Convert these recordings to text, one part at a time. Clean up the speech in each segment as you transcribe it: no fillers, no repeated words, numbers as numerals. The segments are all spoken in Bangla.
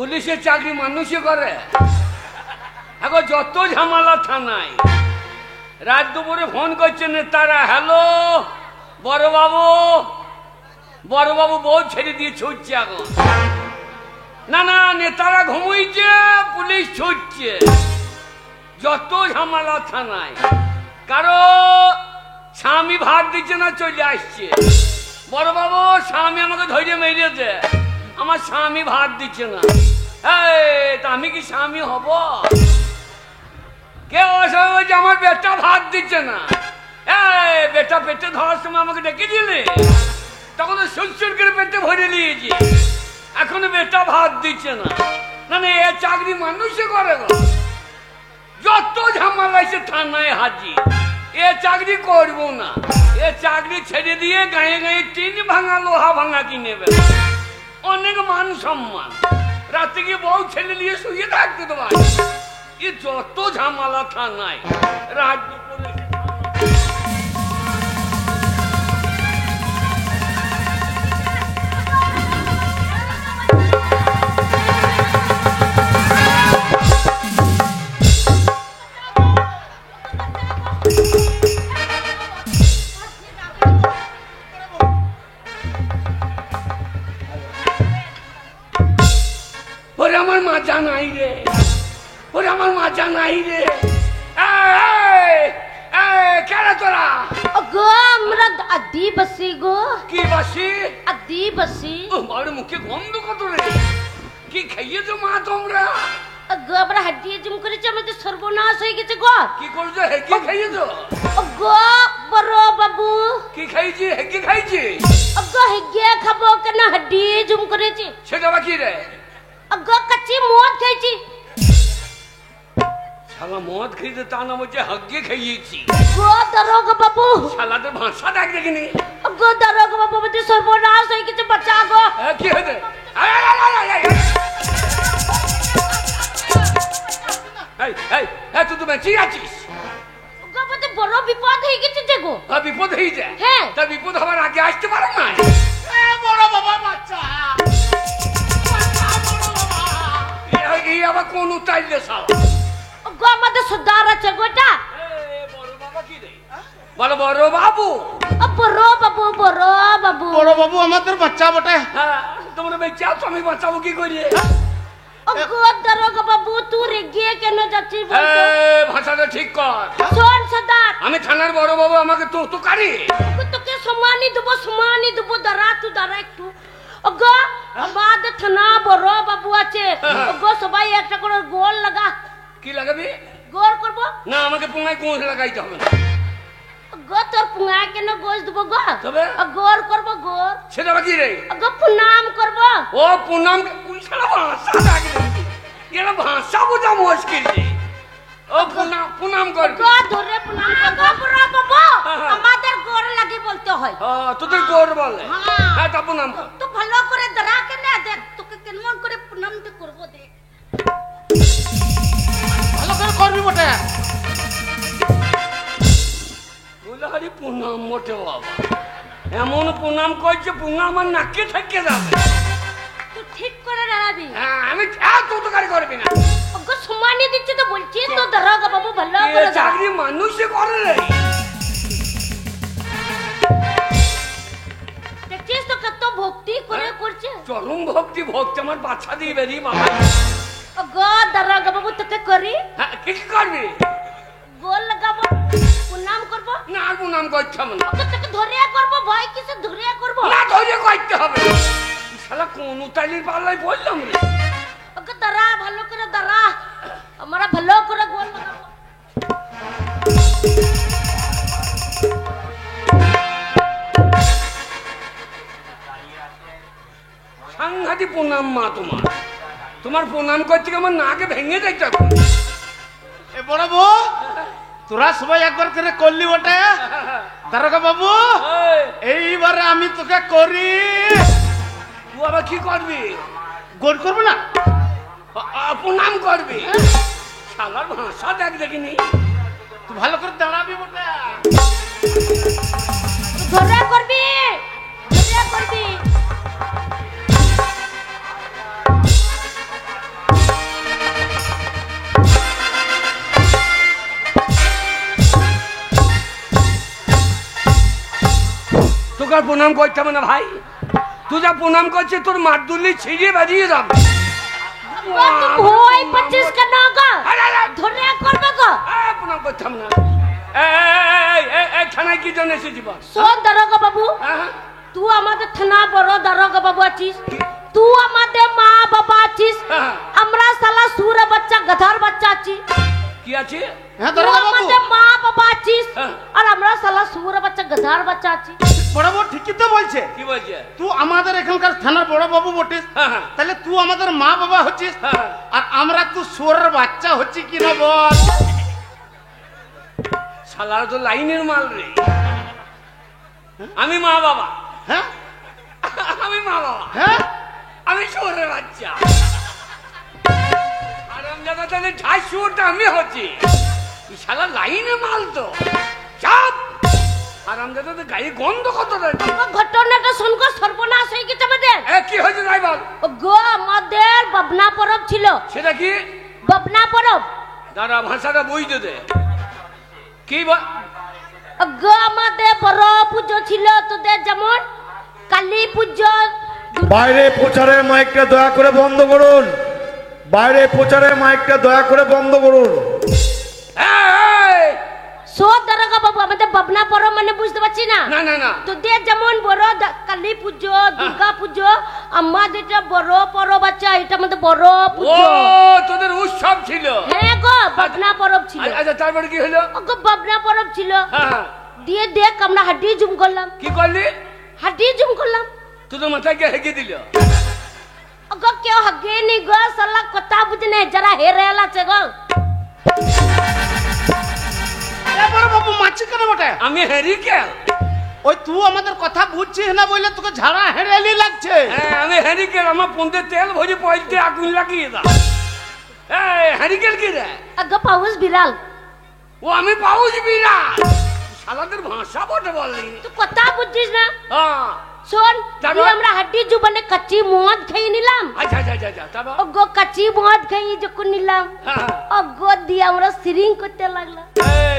পুলিশের চাকরি মানুষই করে। এখন যত ঝামেলা থানায়, রাত দুপুরে ফোন করছে নেতারা, হ্যালো বড়বাবু, বড়বাবু বউ ছেড়ে দিয়ে ছুটছে। এখন না না, নেতারা ঘুমুইছে, পুলিশ ছুটছে। যত ঝামেলা থানায়, কারো স্বামী ভাত দিচ্ছে না, চলে আসছে, বড়বাবু স্বামী আমাকে ধৈর্য মেরেছে, আমার স্বামী ভাত দিচ্ছে না। তা আমি কি স্বামী হব? কেউ বলছে আমার বেটা ভাত দিচ্ছে না। বেটা পেটে ধরার সময় আমাকে ডেকে দিলে, তখন তো সুরসুর করে পেটে ভরে নিয়েছি, এখনো বেটা ভাত দিচ্ছে না। না না, এ চাকরি মানুষে করে গো। যত ঝামেলা এসে থানায় হাজির, এ চাকরি করবো না, এ চাকরি ছেড়ে দিয়ে গায়ে গায়ে টিন ভাঙা লোহা ভাঙা কিনে নেবে। অনেক মান সম্মান, রাতে গিয়ে বউ ছেলে নিয়ে শুয়ে থাকতে তো পারে। এ যত ঝামেলা থানায়, রাত দুপুরে আমার মাজা নাই রে, ওরে আমার মাজা নাই রে। কেরা তোরা? গো আমরা আদিবাসী গো। কি বাসি? আদিবাসী। বড় মুখে গন্ধ কত রে, কি খাইয়েছো মা তোমরা? গো আমরা হাড্ডিয়ে জুম করেছি, আমাদের সর্বনাশ হয়ে গেছে গো। কি করছো? হেঁকে খাইয়েছো? গো বড় বাবু কি খাইছি? হেঁকে খাইছি? গো হেগে খাবো কেন, হাড্ডিয়ে জুম করেছি। সেটা বাকি রে? গো কাচ্চি মদ খাইছি। শালা মদ খেয়েছে, তা নাম হচ্ছে হাগিয়ে খাইয়েছি। গো দারোগা বাবু, শালাদের ভাষা দেখ দেখিনি। গো দারোগা বাবু, আমাদের সর্বনাশ হয়ে গেছে, বাঁচা গো। কি হয়েছে? তুই তো বেঁচে আছিস? গো আমাদের বড় বিপদ হয়ে গেছে যে গো। বিপদ হয়ে যায়? হ্যাঁ। তা বিপদ হবার আগে আসতে পারো না? বড় বাবা বাচ্চা, এই আবার কোন উতাইলে সাল? গো আমাদের সর্দার আছে গোটা। বড় বাবা কি রে? বলো বড় বাবু। বড় বাবু, বড় বাবু, বড় বাবু আমাদের বাচ্চা বটে। হ্যাঁ, তোমরা বেঁচে আছো, আমি বাঁচাবো কি করি? গো দারোগা বাবু, তুই রেগে কেন যাচ্ছিস? ভাষাটা ঠিক কর। শোন সর্দার, আমি থানার বড় বাবু, আমাকে তো তো কারি। তোকে সম্মানই দেবো, দাঁড়া তুই দাঁড়া একটু। গো আমাদের থানা বড় বাবু আছে, গো সবাই একটা করে গোল লাগা। কি লাগাবি? গোল করবো না, আমাকে পুঙ্গায় কোঁচ লাগাইতে হবে না। গো, তোর পুঙ্গা কেন গোস দেবো গো? তবে গোল করবো, গোল। সেটা বাকি রে? গো প্রণাম করবো। ও পুনাম, ভাষা লাগে, এরা ভাষা বোঝা মুশকিল রে। ও পুনাম করবি? গো ধরে প্রণাম করবো। বড় বাবু, আমাদের গোল লাগে বলতে হয়। তোদের গোর বলে? হ্যাঁ। হ্যাঁ, তা প্রণাম কর। তো ভালো করে দাঁড়া কেন, দেখ তোকে কেমন করে প্রণামটা করবো, দেখ। ভালো করে করবি বটে। বলে প্রণাম মোটে বাবা, এমন প্রণাম করছে পুঙ্গা আমার নাকে থেকে যাবে। তুই ঠিক করে দাঁড়াবি। হ্যাঁ, আমি তো কারি করবি না। গো সম্মানই দিচ্ছে তো বলছি তো, দারোগা বাবু ভালো এ করে দাঁড়া। চাকরি মানুষে করে রে। দেখছিস তো কত ভক্তি করে করছে। চরম ভক্তি, ভক্তি আমার বাচ্চা দিয়ে বেরিয়ে বাবা। গো দারোগা বাবু তোকে করি। হ্যাঁ, কি করবি? গোল লাগাবো, প্রণাম করবো। না, আর প্রণাম করতে হবে না। তোকে ধরিয়া করবো, ভয় কিসে ধরিয়া করবো? না, ধৈর্য করতে হবে। শালা কোন উতাইলির পাল্লায় বললাম রে। ওকে দাঁড়া, ভালো করে দাঁড়া, আমরা ভালো করে গোল লাগাবো। সাংঘাতিক প্রণাম মা তোমার। তোমার প্রণাম করতে আমার নাকে ভেঙে যাইতে। এ বড় বউ, তোরা সবাই একবার করে করলি বটে। দারোগা বাবু, এইবারে আমি তোকে করি। তুই আবার কি করবি? গোল করবো না, প্রণাম করবি। শালার ভাষা দেখ দেখিনি। তুই ভালো করে দাঁড়াবি বটে। ধরে করবি, ধরে করবি। তোকে আর প্রণাম করতে হবে না ভাই, তুই যা প্রণাম করছিস তোর মারদুলি ছিঁড়ে বেরিয়ে যাবে। ভয় পাচ্ছিস কেন গো? ধরে করবে গো? প্রণাম করতাম না। থানায় কি জন্য এসেছি বল? শোন দারোগা বাবু, তুই আমাদের থানা বড় দারোগা বাবু আছিস, তুই আমাদের মা বাবা আছিস, আমরা শালা সুর বাচ্চা গাধার বাচ্চা আছি। কি আছে? তুই আমাদের মা বাবা আছিস আর আমরা শালা সুর বাচ্চা গাধার বাচ্চা আছি। বড় বাবু ঠিকই তো বলছে। কি বলছে? তুই আমাদের এখানকার থানার বড় বাবু বটিস, তাহলে তুই আমাদের মা বাবা হচ্ছিস, আর আমরা তুই সুরের বাচ্চা হচ্ছি কিনা বল? শালার তো লাইনের মাল রে। আমি মা বাবা? হ্যাঁ আমি মা বাবা? হ্যাঁ আমি শহরের বাচ্চা। আর আমি দাদা তাহলে ঝাই শুয়োরটা আমি হচ্ছি। শালা লাইনে মাল তো চাপ। আর আমি দাদা তো গায়ে গন্ধ কত ঘটনাটা শুনকো সর্বনাশ হয়ে গেছে আমাদের। কি হয়েছে তাই বল? গো আমাদের বাবনা পরব ছিল। সেটা কি? বাবনা পরব। দাদা ভাষাটা বুঝতে দে। কি গো আমাদের বড় পুজো ছিল তোদের যেমন কালী পুজো। বাইরে প্রচারের মাইকটা দয়া করে বন্ধ করুন, বাইরে প্রচারের মাইকটা দয়া করে বন্ধ করুন। দারোগা বাবু আমাদের বাবনা পরব মানে বুঝতে পারছি না? না না না, তোদের যেমন বড় কালী পুজো দুর্গা পুজো, আমাদের বড় পরব আছে, এটা আমাদের বড় পুজো। তোদের উৎসব ছিল? হ্যাঁ গো বাবনা পরব ছিল। আচ্ছা তারপরে কি হলো? গো বাবনা পরব ছিল, দিয়ে দেখ আমরা হাড্ডি জুম করলাম। কি করলি? হাড্ডি জুম করলাম। তোদের মাথায় কে হেগে দিল? গো কেউ হাগে নি গো, সালা কথা বুঝনে যারা হেরেল আছে গো। বড় বাবু মাছি কেন বটে? আমি হেরি কে? ওই তুই আমাদের কথা বুঝছিস না বলে তোকে ঝাড়া হেরেলি লাগছে। হ্যাঁ আমি হ্যারিকেল, আমার পন্দে তেল ভরি পয়তে আগুন লাগিয়ে দাও। হ্যারিকেল কি রে? গো পাউস বিড়াল। ও আমি পাউস বিড়াল। শালাদের ভাষা বটে বললি। তুই কথা বুঝছিস না? হ্যাঁ শোন, আমরা হাড্ডি জুবানে কাচ্চি মদ খেয়ে নিলাম। আচ্ছা আচ্ছা আচ্ছা তারপর? গো কাচ্চি মদ খেয়ে যখন নিলাম, গো দিয়ে আমরা সিরিং করতে লাগলাম।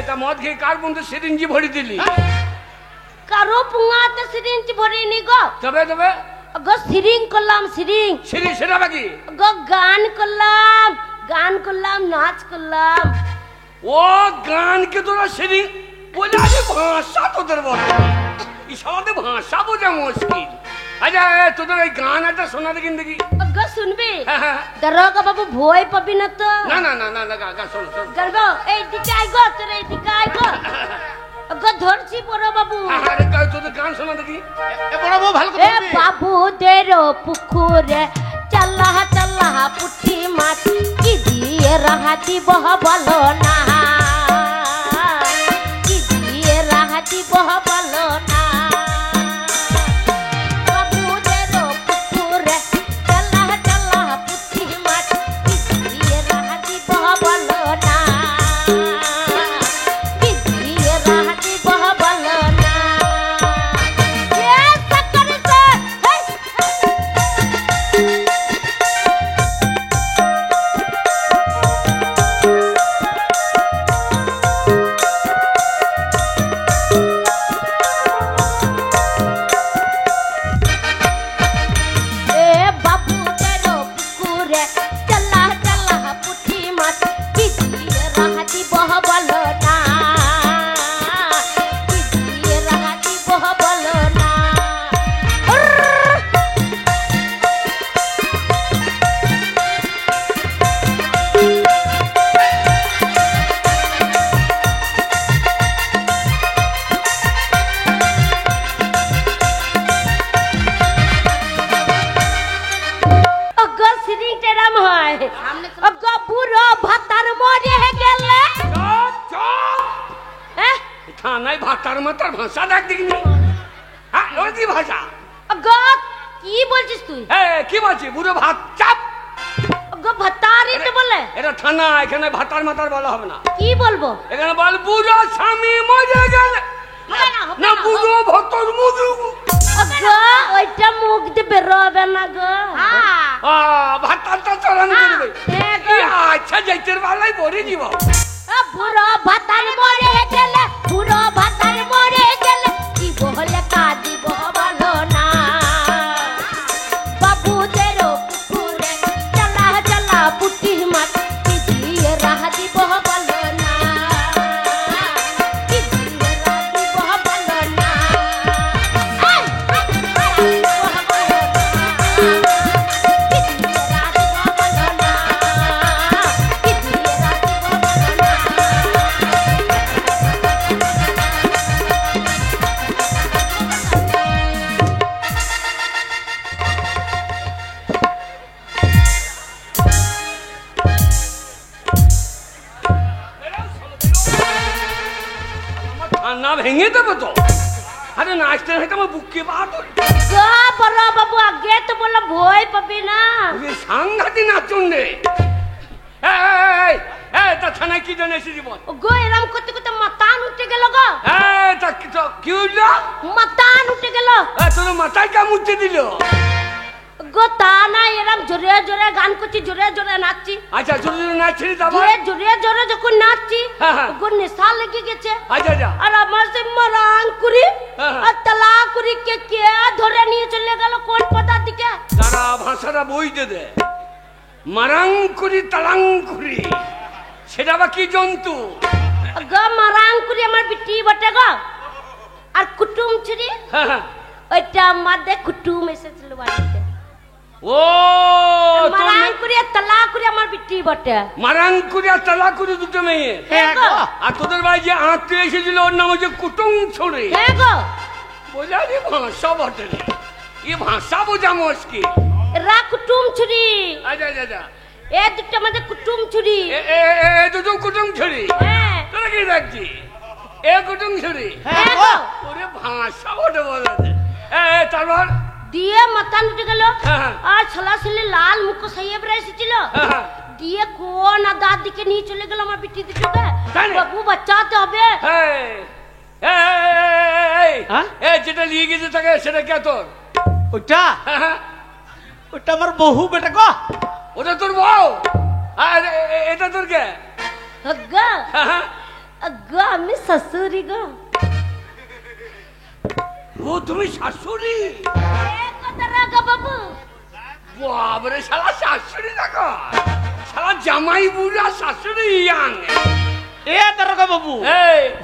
তা মদ খেয়ে কার পন্দে সিরিঞ্জি ভরি দিলি? কারো পুঙাতে সিরিঞ্জ ভরিনি গো। তবে তবে? গো সিরিং করলাম, সিরিং। সিরিং সেটা বাকি? গো গান করলাম, গান করলাম, নাচ করলাম। ও গান কে তোরা সিরিং বলে? আরে ভাষা তোদের বলে, এই সবাদের ভাষা বোঝা মুশকিল। আচ্ছা তোদের এই গান একটা শোনা দেখিন দেখি। গো শুনবি? দারোগা বাবু ভয় পাবি না তো? না না না না গা শোন শোন। গাইবো? এই দিকে আই গো, তোর এই দিকে আই গো। গো ধরছি বড় বাবু। আরে তোদের গান শোনা দেখি। বড় বাবু ভালো এ বাবুদের পুকুরে চাল্লা চাল্লা পুঁটি মাছ, কি দিয়ে রাহা দিব বলো না, কি দিয়ে রাহা দিব বলো না। বাবুদের পুকুরে চাল্লা চাল্লা পুঁটি মাছ, কি দিয়ে রাহা দিব বলো না, কি দিয়ে রাহা দিব বলো না। থানায় ভাতার মাতার ভাষা দেখ দেখিনি। হ্যাঁ ওর কি ভাষা? কি বলছিস তুই? কি বলছি? বুড়ো ভাত চাপ। ভাতারি তো বলে? এটা থানা, এখানে ভাতার মাতার বলা হবে না। কি বলবো? এখানে বল বুড়ো স্বামী মরে গেলে, না বুড়ো ভতর মুদু। ওইটা মুখ দিয়ে বেরোবে না গো। ভাতারটা চলান করবে। আচ্ছা যাইতের বেলায় পরে দিব। বুড়ো ভাতার মরে গেলে, বুড়ো ভাতার মরে গেলে কি বলে কাঁদিব তো। আরে নাচতে নাচতে আমার বুকে বাদ গো বড় বাবু আগে তো বললো ভয় পাবি না। সাংঘাতি নাচুন রে। তা থানায় কি জন্য এসেছি বল? গো এরম করতে করতে মাতান উঠে গেল গো। কি উঠলো? মাতান উঠে গেল। তোর মাথায় কাম উঠতে দিল? গো তা না, এরম জোরে জোরে গান করছি, জোরে জোরে নাচছি। আচ্ছা জোরে জোরে নাচছি জোরে জোরে যখন নাচছি গো নেশা লেগে গেছে। আচ্ছা আর আমার সে মারাং করি আর তালা করি কে ধরে নিয়ে চলে গেল কোন পদার দিকে। তারা ভাষাটা বইতে দে। মারাঙ্কুরি তালাঙ্কুরি সেটা বা কি জন্তু? গো মারাঙ্কুরি আমার বিটি বটে গো। আর কুটুম ছুরি ওইটা আমাদের কুটুম এসেছিল বাড়িতে। ও মারাঙ্কুরি আর তালাকুরি আমার বিটি বটে। মারাঙ্কুরি আর তালাকুরি দুটো মেয়ে। আর তোদের বাড়ি যে আত্মীয় এসেছিল ওর নাম হচ্ছে কুটুম ছুরি। হ্যাঁ গো বোঝা রে ভাষা বটে রে। এ ভাষা বোঝা মুশকিল। রা কুটুম ছুরি। আচ্ছা আচ্ছা এ দুটো আমাদের কুটুম ছুরি। দুটো কুটুম ছুরি। হ্যাঁ তোরা কি দেখছি? এ কুটুম ছুরি। হ্যাঁ গো ওরে ভাষা বটে বলা দে। তারপর দিয়ে মাথান উঠে গেল। আর ছলাছলি লাল মুখ সাহেব রা এসেছিল। দিয়ে কোন দাঁত দিকে নিয়ে চলে গেল আমার বিটি দুটোকে। বাবু বাচ্চাতে হবে। যেটা নিয়ে গেছে তাকে সেটা কে তোর? ওটা ওটা আমার বহু বেটা গো। ওটা তোর বউ? আর এটা তোর কে? গো গো আমি শাশুড়ি গো। ও তুমি শাশুড়ি? বাবু বাবরে শালা শাশুড়ি দেখো, শালা জামাই বুড়া শাশুড়ি ইয়াং। এ দারোগা বাবু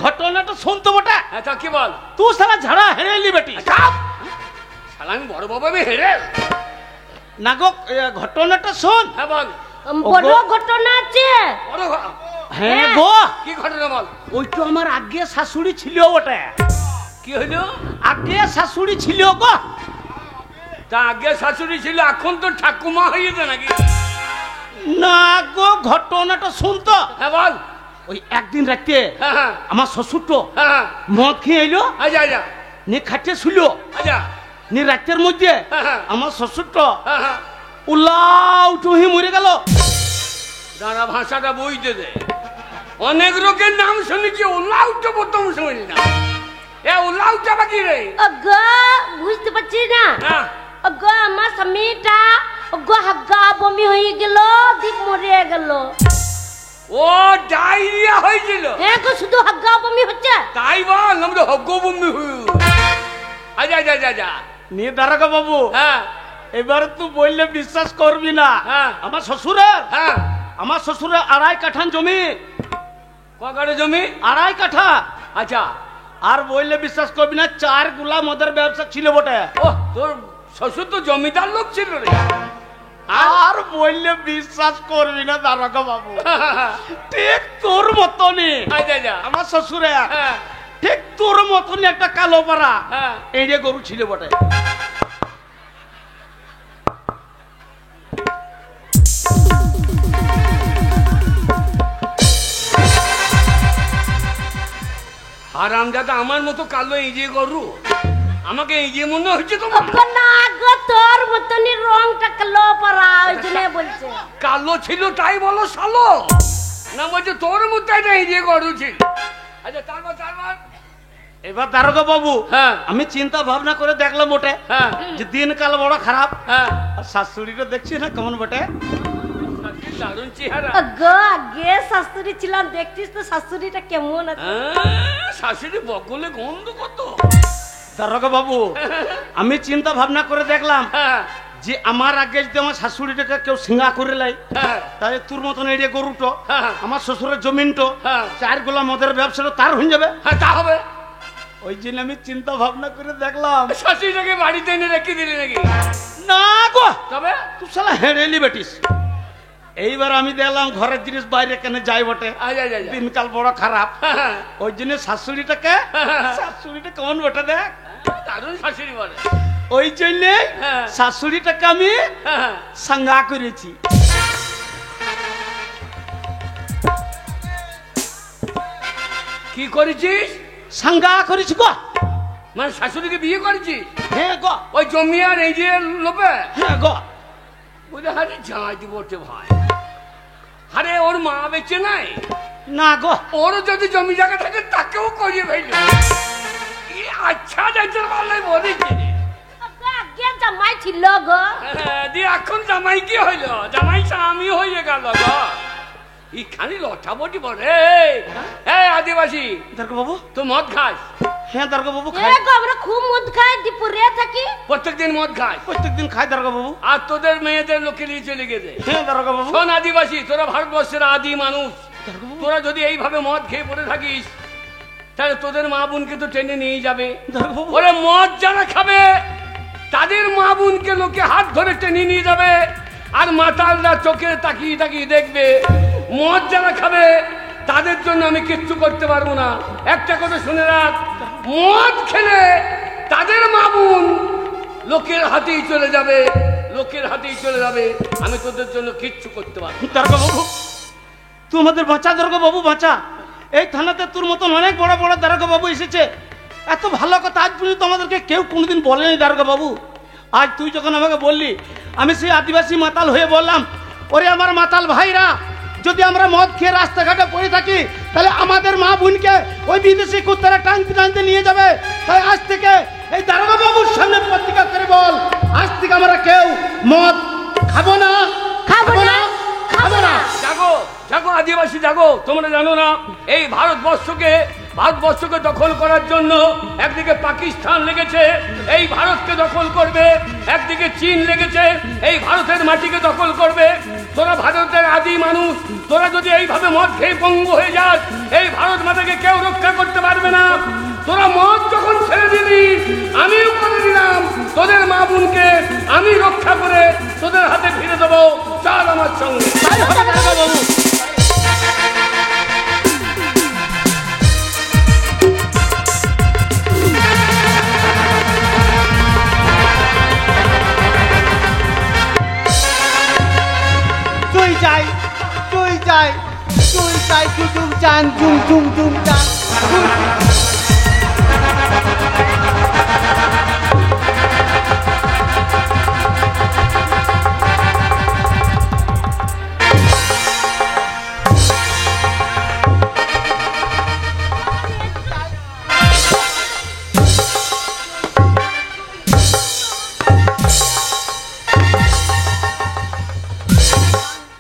ঘটনাটা শুনতো বটা। তা কি বল? তুই শালা ঝাড়া হেরেলি বেটি। শালা আমি বড় বাবা আমি হেরে না গো, ঘটনাটা শোন। হ্যাঁ বল। বড় ঘটনা আছে। হ্যাঁ গো কি ঘটনা বল? ওই তো আমার আগে শাশুড়ি ছিল বটে। কি হইলো? আগে শাশুড়ি ছিল গো। তা আগে শাশুড়ি ছিল, এখন তো ঠাকুমা হয়েছে নাকি? না গো ঘটনাটা শুনতো। হ্যাঁ বল। ওই একদিন রাতে আমার শ্বশুর তো মদ খেয়ে এলো। আচ্ছা আচ্ছা নি খাটে শুল। আচ্ছা নি রাতের মধ্যে আমার শ্বশুর তো উল্লাউ টুহি মরে গেল। দাঁড়া ভাষাটা বইতে দে। অনেক লোকের নাম শুনেছি, উল্লাউটা প্রথম শুনি না। এ উল্লাউটা বাকি রে? গো বুঝতে পারছি না। গো আমার স্বামীটা গো হাগা বমি হয়ে গেল, দীপ মরে গেল। ও ডায়রিয়া হয়েছিল? হ্যাঁ গো শুধু হাগা বমি হচ্ছে। তাই বল, আমরা হগ্গ বমি হই। আচ্ছা আচ্ছা আচ্ছা নিয়ে দারোগা বাবু এবার তুই বললে বিশ্বাস করবি না। আমার শ্বশুরের আমার শ্বশুরের 2.5 কাঠা জমি। কাঠা জমি? 2.5 কাঠা। আচ্ছা আর বললে বিশ্বাস করবি না, 4 গুলা মদের ব্যবসা ছিল বটে। ও তোর শ্বশুর তো জমিদার লোক ছিল রে। আর বললে বিশ্বাস করবি না দারোগা বাবু, ঠিক তোর মতনই আমার শ্বশুরে ঠিক তোর মতনই একটা কালো পাড়া এড়ে গরু ছিল বটে। হারামজাদা আমার মতো কালো এই যে গরু, আমাকে এই যে মনে হচ্ছে তোমার? না গো তোর মতনই রংটা কালো পাড়া, ওই জন্য বলছে। কালো ছিল তাই বলো শালো? না বলছে তোর মতো এটা এই যে গরু ছিল। আচ্ছা তারপর তারপর এবার দারোগা বাবু আমি চিন্তা ভাবনা করে দেখলাম ওটা যে দিনকাল বড় খারাপ। আর শাশুড়িটা দেখছি না কেমন বটে, দারুণ চেহারা। গো আগে শাশুড়ি ছিলাম, দেখছিস তো শাশুড়িটা কেমন আছে। শাশুড়ি বগলে গন্ধ কত। দারোগা বাবু আমি চিন্তা ভাবনা করে দেখলাম যে আমার আগে যদি আমার শাশুড়িটাকে কেউ সিঙ্গা করে লাই, তাহলে তোর মতন এড়িয়ে গরুটো আমার শ্বশুরের জমিনটো 4 গুলা মদের ব্যবসাটা তার হয়ে যাবে। হ্যাঁ তা হবে। ওই জন্য আমি চিন্তা ভাবনা করে দেখলাম। শাশুড়িটাকে বাড়িতে এনে রেখে দিলি নাকি? না গো, তবে তুই শালা হেরেলি বেটিস। এইবার আমি দেখলাম ঘরের জিনিস বাইরে কেন যাই বটে, দিনকাল বড় খারাপ। ওই জন্য শাশুড়িটাকে শাশুড়িটা কেমন বটে দেখ, দারুণ শাশুড়ি বলে। ওই জন্য শাশুড়িটাকে আমি সাঙ্গা করেছি। কি করেছিস? সাঙ্গা করেছি গো। মানে শাশুড়িকে বিয়ে করেছিস? হ্যাঁ গো। ওই জমি আর এই যে লোপে? হ্যাঁ গো। বলে আরে যাই দিব ভাই, আরে ওর মা বেঁচে নাই? না গো। ওর যদি জমি জায়গা থাকে তাকেও করিয়ে ফেলল। আচ্ছা যাইতে পারলাই বলেছি আগে জামাই ছিল গো। দিয়ে এখন জামাই কি হইল? জামাই স্বামী হয়ে গেল গো। এখানে লটাবটি বলে এই আদিবাসী দারোগা বাবু তো মদ খাস? হ্যাঁ দারোগা বাবু এ খাই। গো আমরা খুব মদ খাই দুপুরে থাকি। প্রত্যেকদিন মদ খাস? প্রত্যেকদিন খাই দারোগা বাবু। আর তোদের মেয়েদের লোকে নিয়ে চলে গেছে। হ্যাঁ দারোগা বাবু। শোন আদিবাসী, তোরা ভারতবর্ষের আদি মানুষ, তোরা যদি এইভাবে মদ খেয়ে পড়ে থাকিস তাহলে তোদের মা বোনকে তো টেনে নিয়ে যাবে। দারোগা বাবু ওরে মদ যারা খাবে তাদের মা বোনকে লোকে হাত ধরে টেনে নিয়ে যাবে, আর মাতালরা চোখে তাকিয়ে তাকিয়ে দেখবে। মদ যারা খাবে তাদের জন্য আমি কিচ্ছু করতে পারবো না। একটা কথা শুনে রাখ, মদ খেলে তাদের মা বোন লোকের হাতেই চলে যাবে, লোকের হাতেই চলে যাবে। আমি তোদের জন্য কিচ্ছু করতে পারবো না। দারোগা বাবু তুই আমাদের বাঁচা, দারোগা বাবু বাঁচা। এই থানাতে তোর মতন অনেক বড় বড় দারোগা বাবু এসেছে, এত ভালো কথা আজ পর্যন্ত আমাদেরকে কেউ কোনোদিন বলেনি দারোগা বাবু। আজ তুই যখন আমাকে বললি, আমি সেই আদিবাসী মাতাল হয়ে বললাম, ওরে আমার মাতাল ভাইরা, যদি আমরা মদ খেয়ে রাস্তাঘাটে পড়ে থাকি তাহলে আমাদের মা বোনকে ওই বিদেশি কুত্তারা টানতে টানতে নিয়ে যাবে। তাই আজ থেকে এই দারোগা বাবুর সামনে প্রতিজ্ঞা করে বল, আজ থেকে আমরা কেউ মদ খাবো না, খাবো না, খাবো না। জাগো জাগো আদিবাসী জাগো। তোমরা জানো না এই ভারতবর্ষকে দখল করার জন্য একদিকে পাকিস্তান লেগেছে, এই ভারতকে দখল করবে, একদিকে চীন লেগেছে, এই ভারতের মাটিকে দখল করবে। তোরা ভারতের আদি মানুষ, তোরা যদি এইভাবে মদ খেয়ে পঙ্গু হয়ে যাস, এই ভারত মাতাকে কেউ রক্ষা করতে পারবে না। তোরা মদ যখন ছেড়ে দিলি, আমিও করে দিলাম, তোদের মা বোনকে আমি রক্ষা করে তোদের হাতে ফিরে দেবো। চল আমার সঙ্গে। তাই হবে দারোগা বাবু। চুই চাই চুই চাই চুই চাই চুচুং চান চুং চুং চুং চান।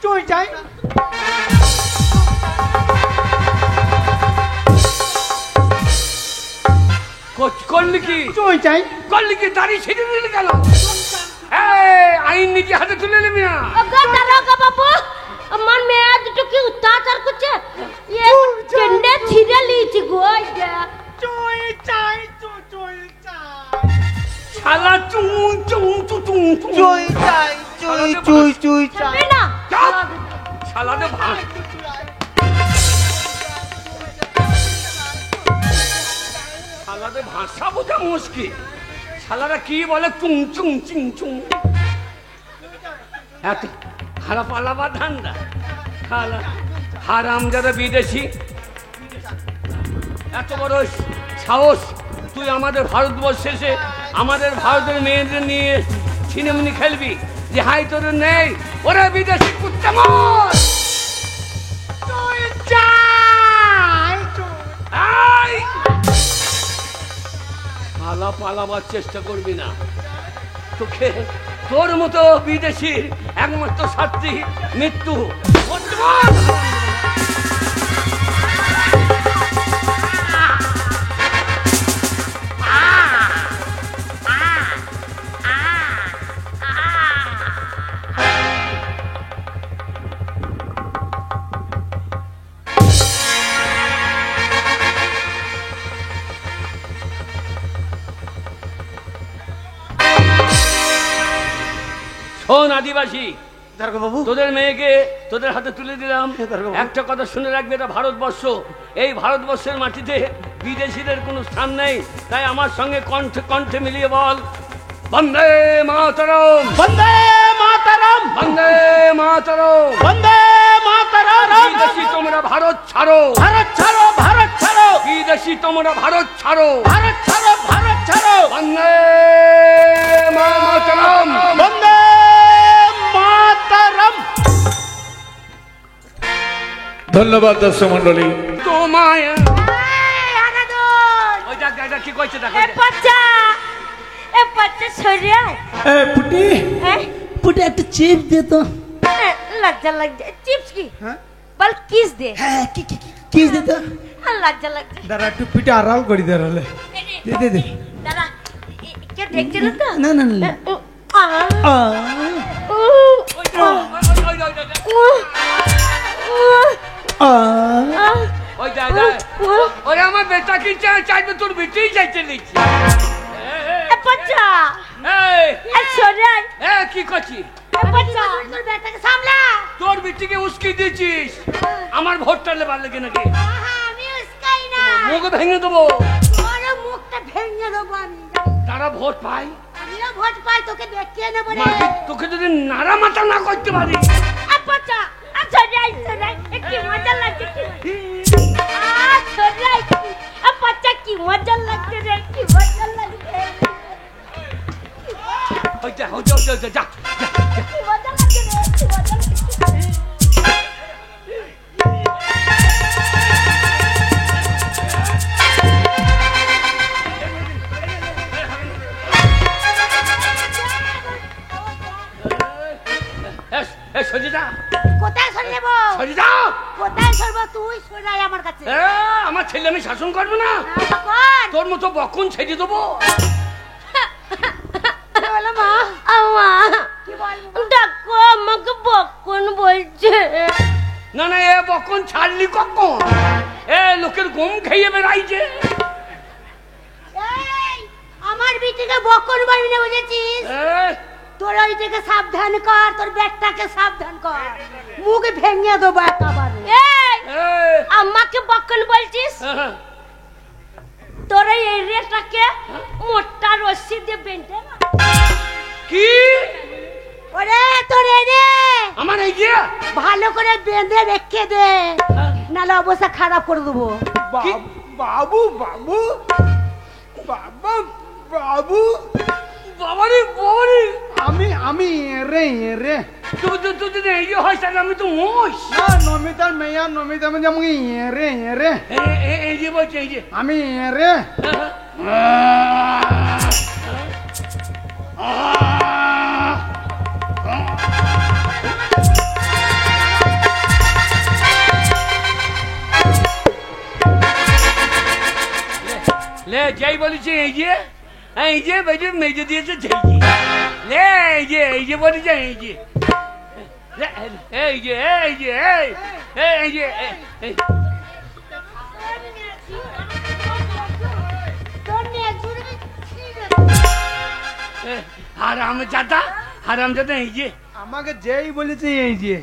চুই চাই করলি কি? চুই চাই করলি কি? দাঁড়িয়ে ছিটে নিলি কেন? আইন নিজে হাতে তুলে নিবি না। ওগো দারোগা বাবু, আমার মেয়ে দুটো কি অত্যাচার করছে, এ টেন্ডে ছিঁড়ে লিয়েছি গো। চুই চাই চুই চাই শালা চুং চুং চুং চুং। চুই চাই চুই চুই চুই চাই। ছাড়বে না। চাপ। শালাতে ভাঙ। শালাতে ভাষা বোঝা মুশকিল। শালারা কি বলে চুং চুং চিং চুং। এত খারাপ আলাবা ধান্দা। হারাম যারা বিদেশি, এত বড় সাহস তুই আমাদের ভারতবর্ষে এসে আমাদের ভারতের মেয়েদের নিয়ে ছিনেমিনি খেলবি? যে হাই তোর নেই, ওরা বিদেশি কুত্তা মর। পালাবার চেষ্টা করবি না, তোকে তোর মতো বিদেশির একমাত্র শাস্তি মৃত্যু। শোন আদিবাসী, দারোগা বাবু তোদের মেয়েকে তোদের হাতে তুলে দিলাম। দারোগা বাবু। একটা কথা শুনে রাখবে, এটা ভারতবর্ষ। এই ভারতবর্ষের মাটিতে বিদেশিদের কোনো স্থান নেই। তাই আমার সঙ্গে কণ্ঠে কণ্ঠে মিলিয়ে বল, বন্দে মাতরম, বন্দে মাতরম, বন্দে মাতরম। বন্দে মাতরম। বিদেশি তোমরা ভারত ছাড়ো, ভারত ছাড়ো, ভারত ছাড়ো। বিদেশি তোমরা ভারত ছাড়ো, ভারত ছাড়ো, ভারত ছাড়ো। বন্দে মাতরম, বন্দে মাতরম। ধন্যবাদ দর্শক মন্ডলী। তোমায় এই, আনাদুল! ওই দেখ দেখ দেখ, কি কইছে দেখো। এ বাচ্চা, এ বাচ্চা সরে আয়। পুটি হ্যাঁ? পুটি একটা চিপস দে তো। লজ্জা লাগছে। চিপস কি? হ্যাঁ? বল কিস দে। হ্যাঁ কি দে তো। লজ্জা লাগছে। দাঁড়া একটু পিঠে আড়াল করে দে রলে। দে দে দে। দাদা, কে দেখছে না তো? না না না। ওই দেখ দেখ, ওরে আমার বেটা কি চাইবে, তোর বেটেই চাইতে লিখছে। এ বাচ্চা, এই এ সরে আয়। এ কি করছিস? এ বাচ্চা, তোর বেটাকে সামলা। তোর বেটিকে উস্কি দিয়েছিস, আমার ভোটটা লেবার লেগে নাকি? আমি উস্কাই না। মুখ ভেঙে দেবো। তোর মুখটা ভেঙে দেবো আমি। তারা ভোট পাই, আমিও ভোট পাই, তোকে দেখিয়ে নেবো রে। তোকে যদি নাড়া মাথা না করতে পারি। এ বাচ্চা, সরে আয়, সরে আয়। এ কি মজা লাগছে, সরে আয়। এ বাচ্চা, কি মজা লাগছে রে, কি মজা লাগছে। ওই যা ওই যা ওই যা, যা কি মজা লাগছে রে, কি মজা লাগছে। সজিদা, কোথায় সরে যাবো? সজিদা, কোথায় সরবো? তুই সরে আয় আমার কাছে। আমার ছেলে আমি শাসন করবো না, কর। তোর মতো বক্ষণ ছেড়ে দেবো। বলো মা, আমা কি বলবো? ডাকো, আমাকে বকুন বলছে। না না, এ বক্ষণ ছাড়লি কখন? এ লোকের গম খেয়ে বেড়াইছে। এই, আমার বিটিকে বকুন বলবি না, বুঝেছিস? তোর ওইটাকে সাবধান কর, তোর ব্যাগটাকে সাবধান কর, মুখ ভেঙে দেবো একেবারে। এই, আমাকে বকুন বলছিস? তোর এই এরিয়াটাকে মোটা রশ্মি দিয়ে বেঁধে না। কি? ওরে তোর এরে আমার এই যে ভালো করে বেঁধে রেখে দে, নাহলে অবস্থা খারাপ করে দেবো। বাবু বাবু বাবা বাবু বাবারে বাবারে, আমি রে রে তুই যদি এই যে হয় তাহলে আমি তো মোষ। না নমিতার মেয়া নমিতা মানে আমি রে রে এই যে বলছে, এই যে আমি রে লে যাই বলেছে, এই যে বেজে মেজে দিয়েছে যেই যে, লে এই যে বলেছে, এই যে এই যে এই যে এই যে এই হারামজাদা, এই যে আমাকে যেই বলেছে এই যে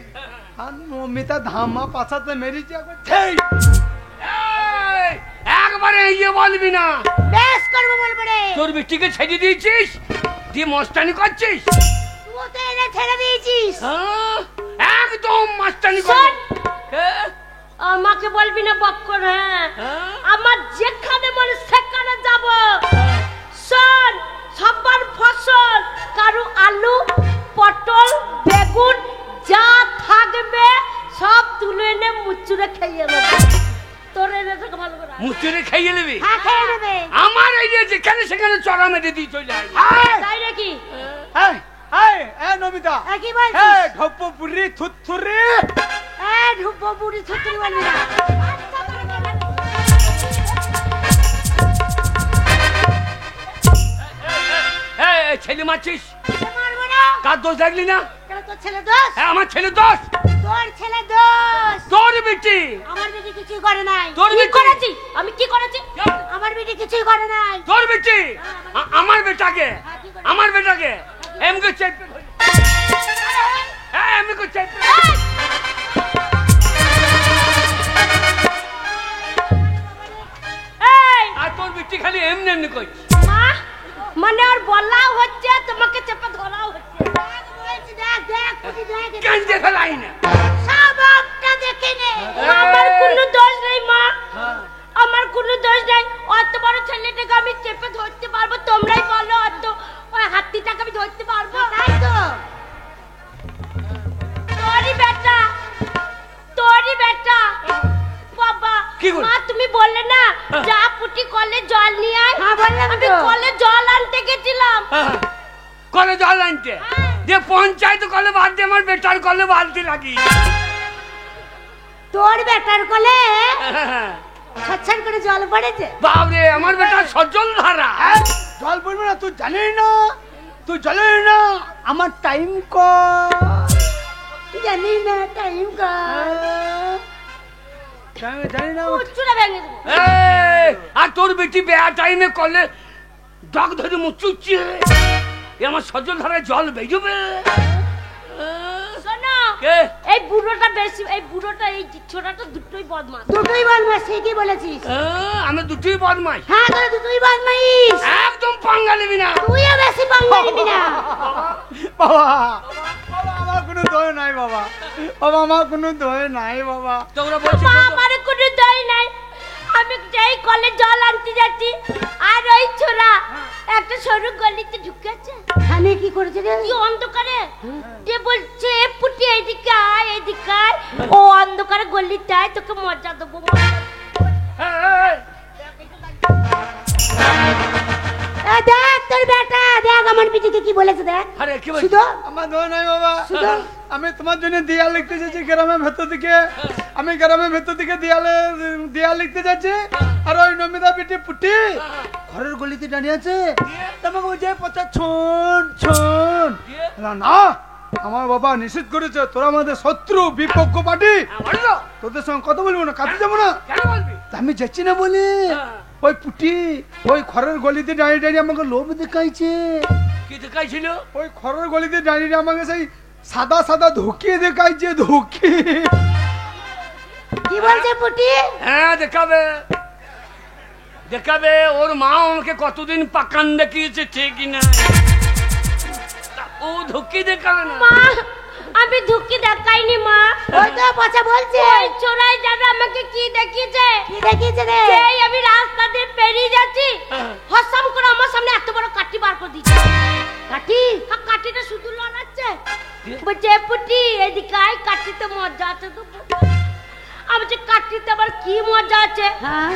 আর নমিতা ধামা পাছাতে মেরেছে একবার এই, একবারে এই যে বলবি না। বেশ করবো বলবো রে। তোর বেটিকে ছেড়ে দিয়েছিস, দিয়ে মস্তানি করছিস। তুই তো এনে ছেড়ে দিয়েছিস। একদম মাস্তানি শোন, করছিস। আমাকে বলবি না বক্কর। হ্যাঁ, আমার যেখানে মনে সেখানে যাব। শোন, সবার ফসল, কারু আলু পটল বেগুন যা থাকবে সব তুলে এনে মুচুরে খেয়ে নেবো। তোর এনেটাকে ভালো করে মুচুরে খাইয়ে নেবি? হ্যাঁ, খেয়ে নেবে। আমার এই যে যেখানে সেখানে চড়া মেরে দিয়ে চলে আসবি। তাই নাকি? নমিতা কি বলছিস? ঢপ্পুরি থুথুরি ঢুকবো বুড়ি ছুটি বলবি না। ছেলে মারছিস, মারবো না। কার দোষ দেখলি না? কেন তোর ছেলে দোষ? হ্যাঁ, আমার ছেলে দোষ। তোর ছেলে দোষ। তোর বেটি, আমার বেটি কিছুই করে নাই। তোর কি বেটি? করেছি? আমি কি করেছি? আমার বেটি কিছুই করে নাই। তোর বেটি আমার বেটাকে, আমার বেটাকে এমকে চেপে ধরে, হ্যাঁ এমকে চেপে। এই, আর তোর বেটি খালি এমনি এমনি করছে। মা, মানে ওর বলাও হচ্ছে, তোমাকে চেপে ধরাও হচ্ছে। দেখ দেখ দেখ, কান্দে ফেলাই না। সব একটা দেখে নে। আমার কোনো দোষ নেই মা, আমার কোনো আনতে দিয়ে পঞ্চায়েত কলে বাদ দিয়ে আমার বেটার কলে বালতি লাগি। তোর বেটার কলে ছচ্ছর করে জল পড়েছে। বাবরে আমার বেটার সজল ধারা। জল পড়বে না, তুই জানিস না, তুই জানিস না আমার টাইম কর। জানিস না টাইম জানি না চুলা ভেঙে দেবো। এই, আর তোর বেটি বেয়া টাইমে কলে ডগ ধরে মুচুচ্ছে, আমার সজল ধারায় জল বেজবে। শোনো, কে? এই বুড়োটা বেশি, এই বুড়োটা এই ছোটটা দুটোই বদমাশ। দুটোই বদমাশ, ঠিকই বলেছিস। আমি দুটোই বদমাই। হ্যাঁ তোরা দুটোই বদমাইশ। একদম পাঙ্গা নিবি না। তুইও বেশি পাঙ্গা নিবি না। বাবা, বাবা আমার কোনো দয় নাই বাবা, বাবা আমার কোনো দয় নাই বাবা। তোমরা বলছো আমার কোনো দয় নাই। আমি যেই কলে জল আনতে যাচ্ছি আর ওই ছোড়া একটা সরু গলিতে ঢুকেছে। হ্যাঁ কি করেছে রে? কি অন্ধকারে যে বলছে পুটি এদিকে আয়, এদিকে আয়। ও অন্ধকারে গলিটায় তোকে মজা দেবো। দেখ তোর বেটা, দেখ আমার পিটিকে কি বলেছে দেখ। আরে কি বলছিস? শুধু আমার দয় নাই বাবা, শুধু? আমি তোমার জন্য দেয়াল লিখতে যাচ্ছি গ্রামের ভেতর দিকে। আমি গ্রামের ভেতর দিকে দেয়াল লিখতে যাচ্ছি, আর ওই নমিতা পিটি পুটি ঘরের গলিতে দাঁড়িয়ে আছে। তোমাকে বলছে পচা ছুন ছুন। না, আমার বাবা নিষেধ করেছে, তোরা আমাদের শত্রু, বিপক্ষ পার্টি, তোদের সঙ্গে কথা বলবো না, কাছে যাবো না। কেন বলবি? তা আমি যাচ্ছি না বলি ওই পুটি ওই ঘরের গলিতে দাঁড়িয়ে দাঁড়িয়ে আমাকে লোভ দেখাইছে। কি দেখাইছিল? ওই ঘরের গলিতে দাঁড়িয়ে আমাকে সেই সাদা সাদা ধুকিয়ে দেখাইছে, ধুকি। কি বলছে পুটি? হ্যাঁ দেখাবে, দেখাবে। ওর মা আমাকে কতদিন পাকান দেখিয়েছে ঠিকই না, ও ধুকি দেখাবে না। মা আমি ধুকি দেখাইনি মা। ওই তো পচা বলছে ওই চোরাই জানো আমাকে কি দেখিয়েছে। কি দেখিয়েছে রে? এই আমি রাস্তা দিয়ে পেরিয়ে যাচ্ছি, হসাম করে আমার সামনে এত বড় কাঠি বার করে দিয়েছে। কাঠি? হ্যাঁ কাঠিটা শুধু লড়াচ্ছে। বলছে পুটি এদিকে আয়, কাঠিতে মজা আছে তো। আমি যে কাঠিতে আবার কি মজা আছে,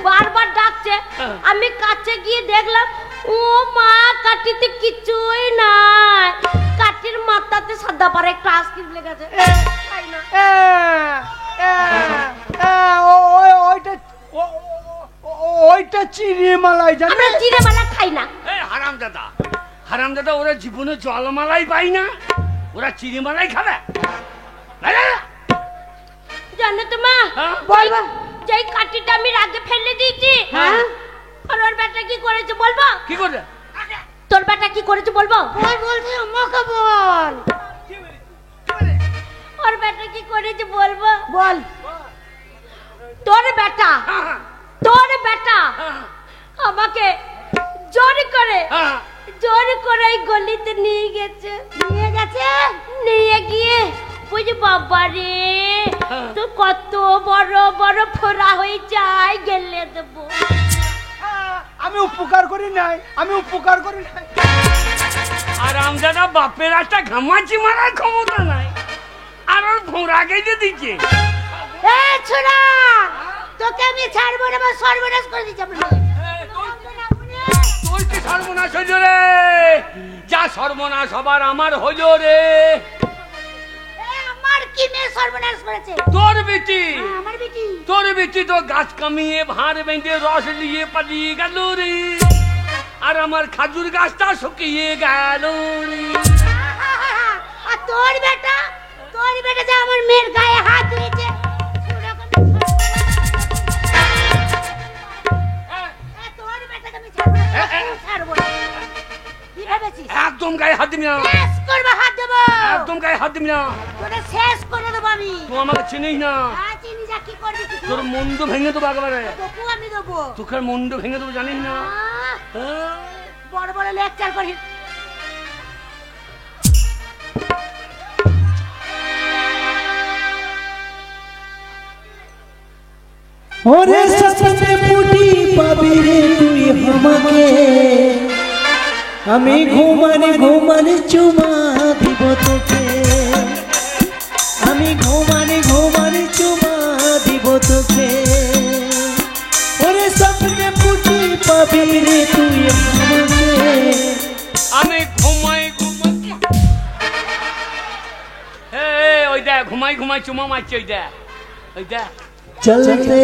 বারবার ডাকছে। আমি কাছে গিয়ে দেখলাম ও মা কাঠিতে কিছুই নাই, কাঠির মাথাতে সাদা পারে একটা আইসক্রিম লেগেছে। খাই না। ওইটা চিড়ে মালাই জানো? আমরা চিড়ে মালা খাই না। এই হারামজাদা, হারামজাদা, ওরা জীবনে জলমালাই পাই না, ওরা চিড়িমালাই খাবে। জানো তো মা, বলবো যেই কাঠিটা আমি রাগে ফেলে দিয়েছি, আর ওর বেটা কি করেছে বলবো? কি করে? তোর বেটা কি করেছে বলবো? বল বলছে আমাকে বল। ওর বেটা কি করেছে বলবো? বল। তোর বেটা, তোর বেটা আমাকে জোর করে এই গলিতে নিয়ে গেছে। নিয়ে গিয়ে বুঝি বাবা রে তো কত বড় বড় ফোড়া হয়ে যায়, গেলে দেবো। আমি উপকার করি নাই, আমি উপকার করি নাই। আর আমজাদা বাপের একটা ঘামাচি মারার ক্ষমতা নাই, আর ওর ভোঁড়া গেজে দিচ্ছে। ছোড়া তোকে আমি ছাড়বো না, সর্বনাশ করে দিচ্ছি। তোর কি সর্বনাশ হইল রে? যা সর্বনাশ হবার আমার হইল রে। আমার কি মেয়ে সর্বনাশ করেছে? তোর বেটি, আমার বেটি। তোর বেটি তো গাছ কামিয়ে ভাঁড় বেঁধে রস নিয়ে পালিয়ে গেল রে, আর আমার খাজুর গাছটা শুকিয়ে গেল রে। আর তোর বেটা, তোর বেটা যে আমার মেয়ের গায়ে হাত দিয়েছে। তোর বেটাকে আমি ছাড়বো না। কি ভেবেছিস? একদম গায়ে হাত দিবি না। শেষ করবো, হাত দেবো। একদম গায়ে হাত দিবি না। তোরে শেষ করে দেবো আমি। তুই আমাকে চিনিস না। চিনি যা, কি করবি তুই? তোর মুন্ডু ভেঙে দেবো একেবারে। তোকেও আমি দেবো। তোকে মুন্ডু ভেঙে দেবো জানিস না? বড় বড় লেকচার করিস। ওরে সপনে পুটি পাবি রে তুই আমাকে, আমি ঘুমানে চুমা দিব তোকে, আমি ঘুমানে চুমা দিব তোকে। ওরে সপনে পুটি পাবি রে তুই আমাকে, আমি ঘুমাই ঘুমাই ঘুমাই চুমা মারছে ওই দেখ ওই দেখ चलते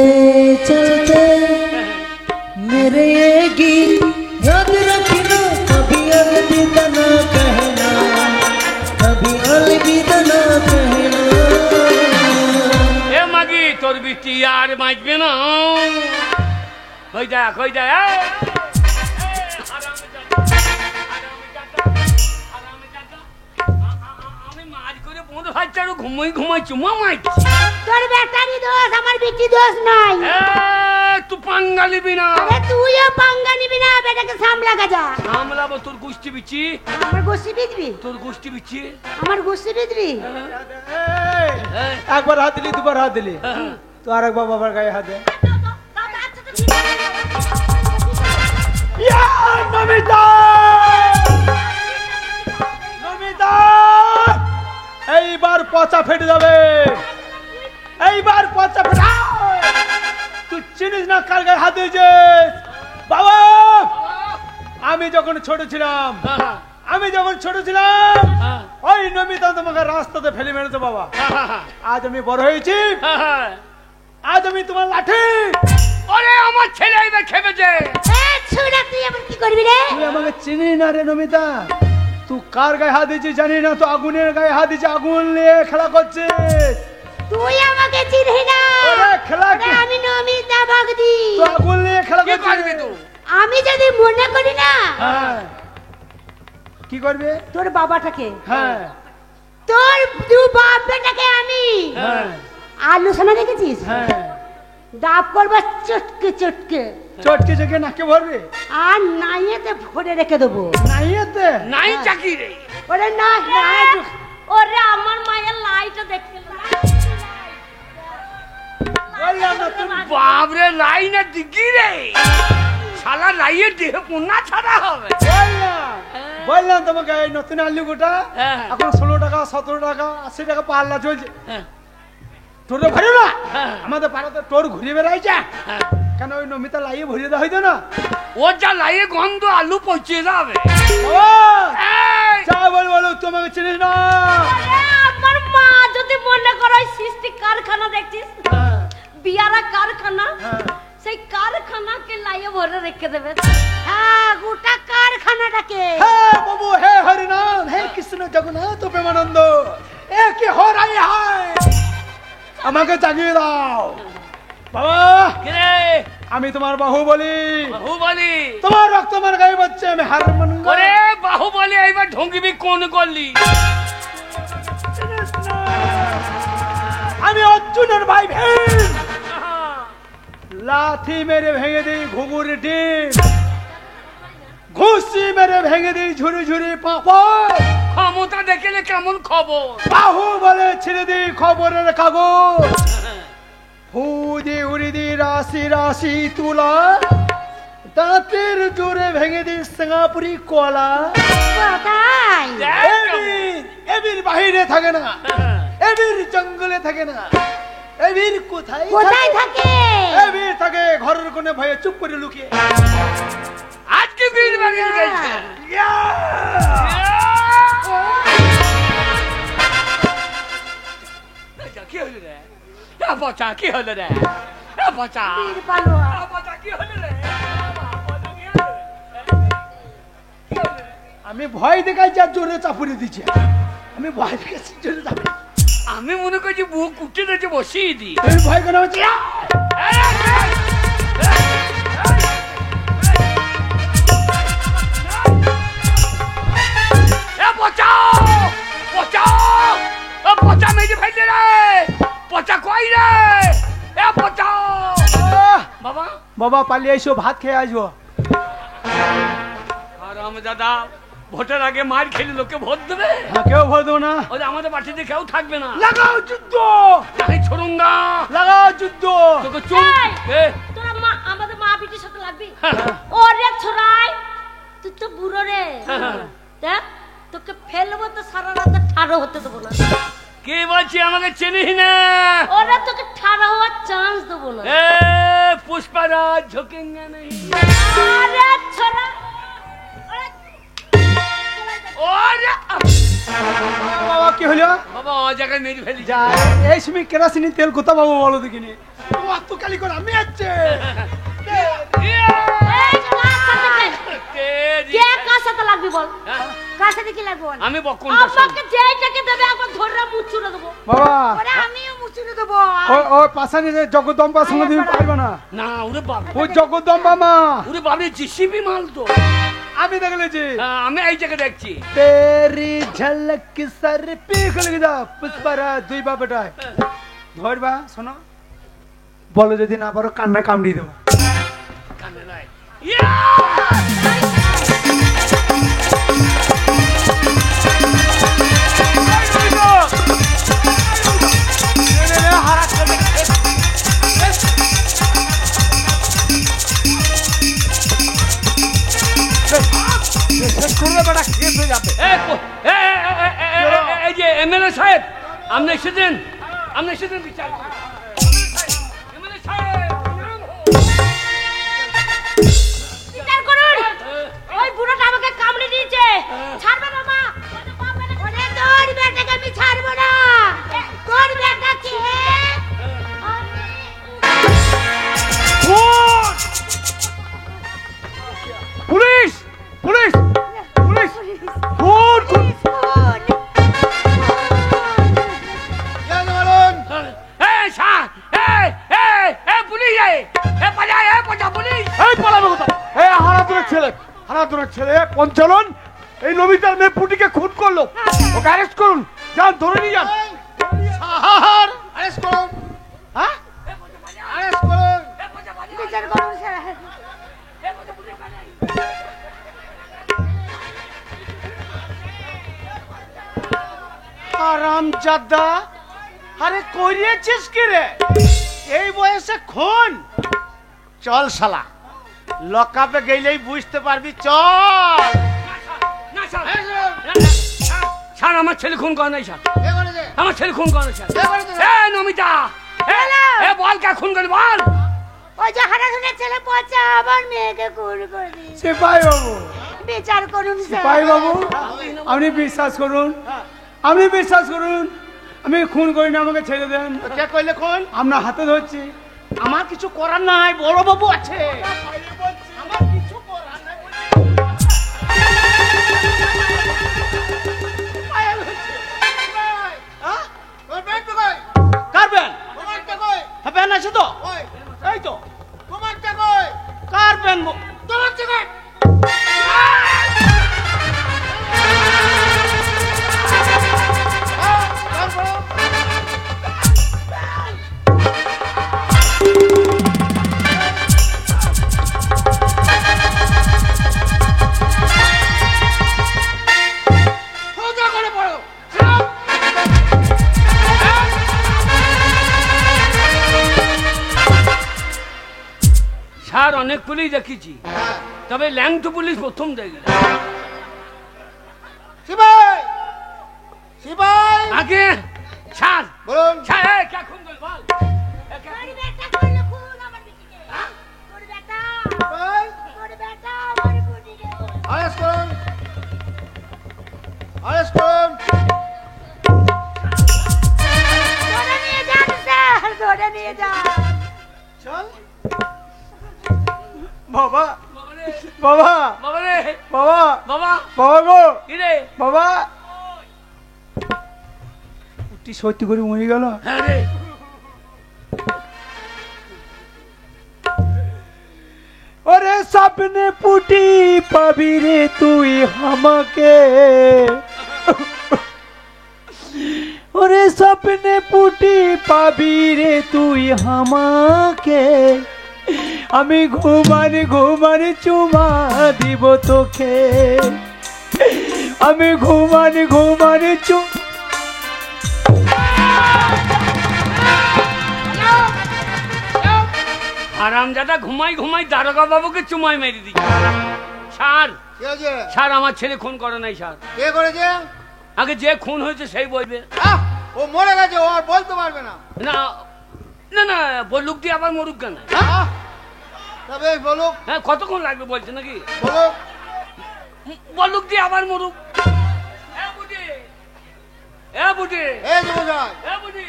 चलते मेरे ये गीत याद रखना कभी अलविदा ना कहना कभी अलविदा ना कहना এ মাগি তোর বৃষ্টি আর বাঁচবে না ওই দেখ ওই দেখ আমি মাছ করে বন্ধু ভাইছে আর ঘুমাই ঘুমাই চুমা মারছি তোর বেটারি দোষ আমার বিটি দোষ নাই তুই পাঙ্গা নিবি না আরে তুইও পাঙ্গা নিবি না বেটাকে সামলা গাজা সামলাবো তোর গোষ্ঠী বিচি আমার গোষ্ঠী বিদবি তোর গোষ্ঠী বিচি আমার গোষ্ঠী বিদবি একবার হাত দিলি দুবার হাত দিলি তো আর একবার বাবার গায়ে হাত দে ইয়া নমিতা নমিতা এইবার পচা ফেটে যাবে এইবার পচা ফেটা তুই চিনিস না কার গায়ে হাত দিয়েছিস বাবা আমি যখন ছোট ছিলাম ওই নমিতা তোমাকে রাস্তাতে ফেলে মেরেছে বাবা আজ আমি বড় হয়েছি আজ আমি তোমার লাঠি ওরে আমার ছেলে এবার খেপেছে ছোড়া তুই এমন কি করবি রে তুই আমাকে চিনি না রে নমিতা তুই কার গায়ে হাত দিয়েছিস জানি না তো আগুনের গায়ে হাত দিয়েছিস আগুন নিয়ে খেলা করছিস তুই আমাকে চিনিস না ওরে খেলা কি আমি নমিতা ভগদি তুই আগুন নিয়ে খেলা কি করছিস করবি তুই আমি যদি মনে করি না হ্যাঁ কি করবে তোর বাবাটাকে হ্যাঁ তোর দু বাপ বেটাকে আমি হ্যাঁ আলু সোনা দেখেছিস হ্যাঁ ডাব করবো চটকে চটকে চটকে চটকে নাকে ভরবে আর নাইয়েতে ভরে রেখে দেবো নাই এতে নাই চাকি রে ওরে না ওরে আমার মায়ের লাইটটা দেখতে বললাম না তুমি বাবরে লাইনে দিকি রে শালা লাইয়ে দেহ পোনা ছাড়া হবে বললাম তোমাকে এই নতুন আলু গোটা হ্যাঁ। এখন 16 টাকা 17 টাকা 80 টাকা পাল্লা চলছে হ্যাঁ, টোরে ভরে না হ্যাঁ। আমাদের পাড়াতে টোর ঘুরে বেড়াইছে হ্যাঁ। কেন ওই নমিতা লাইয়ে ভরিয়ে দেওয়া হইতো না ও যা লাইয়ে গন্ধ আলু পচে যাবে বাবা, এই, যা বলো তোমাকে চিনিস না আরে আমার মা যদি মনে করো সৃষ্টি কারখানা দেখছিস হ্যাঁ, বিয়ারা কারখানা হ্যাঁ। সেই কারখানাকে লাইয়ে ভরে রেখে দেবে হ্যাঁ গোটা কারখানাটাকে হে বাবু হে হরিনাম হে কৃষ্ণ জগন্নাথ প্রেমানন্দ এ কি হো রাই হায় আমাকে জাগিয়ে দাও বাবা কি রে আমি তোমার বাহুবলি বাহুবলি তোমার রক্ত আমার গায়ে বাচ্চা আমি হারমোন ওরে বাহুবলি এইবার ঢঙ্গিবি কোন গলি আমি অর্জুনের ভাই ভীম লাথি মেরে ভেঙে দিই ঘুঘুর ডিম ঘুষি মেরে ভেঙে দিই ঝুরি ঝুরি পাপড় ক্ষমতা দেখলে কেমন খবর বাহু বলে ছিঁড়ে দিই খবরের কাগজ ফুদি উড়ি দি রাশি রাশি তুলা দাঁতের জোরে ভেঙে দিই সিঙ্গাপুরি কলা কোথায় দেখ এবির এবির বাহিরে থাকে না এবির জঙ্গলে থাকে না এবির কোথায় কোথায় থাকে এবির থাকে ঘরের কোণে ভয়ে চুপ করে লুকিয়ে আজকে বীর বাগিয়ে গেছে কি হলো রে পচা কি হলো রে পচা বীর পালোয়া পচা কি হলো রে আমি ভয় দেখাই যা জোরে চাপুরে দিচ্ছে আমি ভয় দেখাচ্ছি জোরে চাপুরে আমি মনে করছি বুক কুটে দিয়েছে বসিয়ে দি তুমি ভয় কেন হচ্ছে পচাও পচাও পচা মেজে ফেললে রে পচা কই রে পচাও বাবা বাবা পালিয়ে এসো ভাত খেয়ে আসবো আরাম দাদা ভোটের আগে মার খেলে লোকে ভোট দেবে হ্যাঁ কেউ ভয় দেবো না ওই আমাদের বাড়িতে কেউ থাকবে না লাগাও যুদ্ধ তাই ছড়ুঙ্গা লাগাও যুদ্ধ তোকে চুল তোরা মা আমাদের মা বিটির সাথে লাগবি হ্যাঁ। ওরে ছোড়াই তুই তো বুড়ো রে হ্যাঁ। দেখ তোকে ফেলবো তো সারা রাত ঠাড়ো হতে দেবো না কে বলছি আমাকে চিনিস না ওরা তোকে ঠাড়া হওয়ার চান্স দেবো না এ পুষ্পারাজ ঝুঁকেঙ্গে নেই আরে ছোড়া ওরে বাবা কি হলো বাবা ও জায়গায় মেরে ফেলি যা এই সময় কেরাসিনি তেল কোথা পাবো বলো দেখিনি ও এত কালি করে আমি যাচ্ছে কে কার সাথে লাগবি বল কার সাথে কি লাগবে বল আমি বকুন আমাকে যেটাকে দেবে একবার ধরে মুচুরে দেবো বাবা ওরে আমিও মুচুরে দেবো ও পাশানি জগদম্বার সঙ্গে তুমি পারবে না না ওরে বাবা ও জগদম্বা মা ওরে বাবা জিসিবি মাল তো আমি দেখলেছি আমি এই জায়গায় দেখছি তেরি ঝলক সর পে খলে যা পুষ্পারা দুই বাবাটায় ধরবা শোনো বলো যদি না পারো কান্না কামড়ি দেবো কানে নাই এই যে এমএলএ সাহেব আপনি এসেছেন বিচার করুন। MLA সাহেব, বিচার করুন ওই বুড়োটা আমাকে কামড়ে দিয়েছে ছাড়বে না মা ওরে তোর বেটাকে আমি ছাড়বো না তোর বেটাকে পুলিশ পুলিশ পুলিশ ফোন এই স্যার এই পুলিশ পুলিশ এই পালাবে কোথায় এই হারাধনের ছেলে পঞ্চালন এই নমিতার মেয়ে পুটিকে খুন করলো ওকে অ্যারেস্ট করুন যান ধরে নিয়ে যান স্যার অ্যারেস্ট করুন হ্যাঁ অ্যারেস্ট করুন বিচার করুন স্যার আরামজাদা আরে করিয়েছিস কি রে এই বয়সে খুন চল শালা লকআপে গেলেই বুঝতে পারবি চল না স্যার স্যার আমার ছেলে খুন করে নাই স্যার আমার ছেলে খুন করে স্যার এই নমিতা এ বল কে খুন করে বল ওই যে হারাধনের ছেলে পচা আবার মেয়েকে খুন করে দিয়েছে সিপাহী বাবু বিচার করুন স্যার সিপাহী বাবু আপনি বিশ্বাস করুন আমি খুন করি না আমাকে ছেড়ে দেন কে কইলে খুন আমরা হাতে ধরছি আমার কিছু করার নাই বড় বাবু আছে আমার কিছু করার নাই কার ব্যান ব্যান আছে তো এই তো কার ব্যান তোমার থেকে স্যার অনেক পুলিশ দেখেছি তবে ল্যাংটু পুলিশ প্রথম দেখি আগে স্যার বলুন স্যার এই কে খুন করে বল এ কে তোর বেটা করলো খুন আমার বিটিকে তোর বেটা আমার বুটিকে আরেস্ট করুন আরেস্ট করুন ধরে নিয়ে যান স্যার ধরে নিয়ে যান চল বাবা বাবা বাবা রে বাবা বাবা বাবা গো কি রে বাবা উঠি সত্যি করে মরে গেল হ্যাঁ রে ওরে স্বপ্নে পুটি পাবি রে তুই আমাকে ওরে স্বপ্নে পুটি পাবি রে তুই আমাকে আমি ঘুমানে চুমা দিব তোকে আমি ঘুমানে আরামজাদা ঘুমাই দারোগা বাবুকে চুমাই মেরে দিচ্ছে স্যার স্যার আমার ছেলে খুন করে নাই স্যার কে করেছে আগে যে খুন হয়েছে সেই বলবে ও মরে গেছে ও আর বলতে পারবে না না না না বলুক দিয়ে আবার মরুক কেন তবে বলুক হ্যাঁ কতক্ষণ লাগবে বলছে নাকি বলুক বলুক দিয়ে আবার মরুক এ বুটি এই যে বোঝায় এ বুটি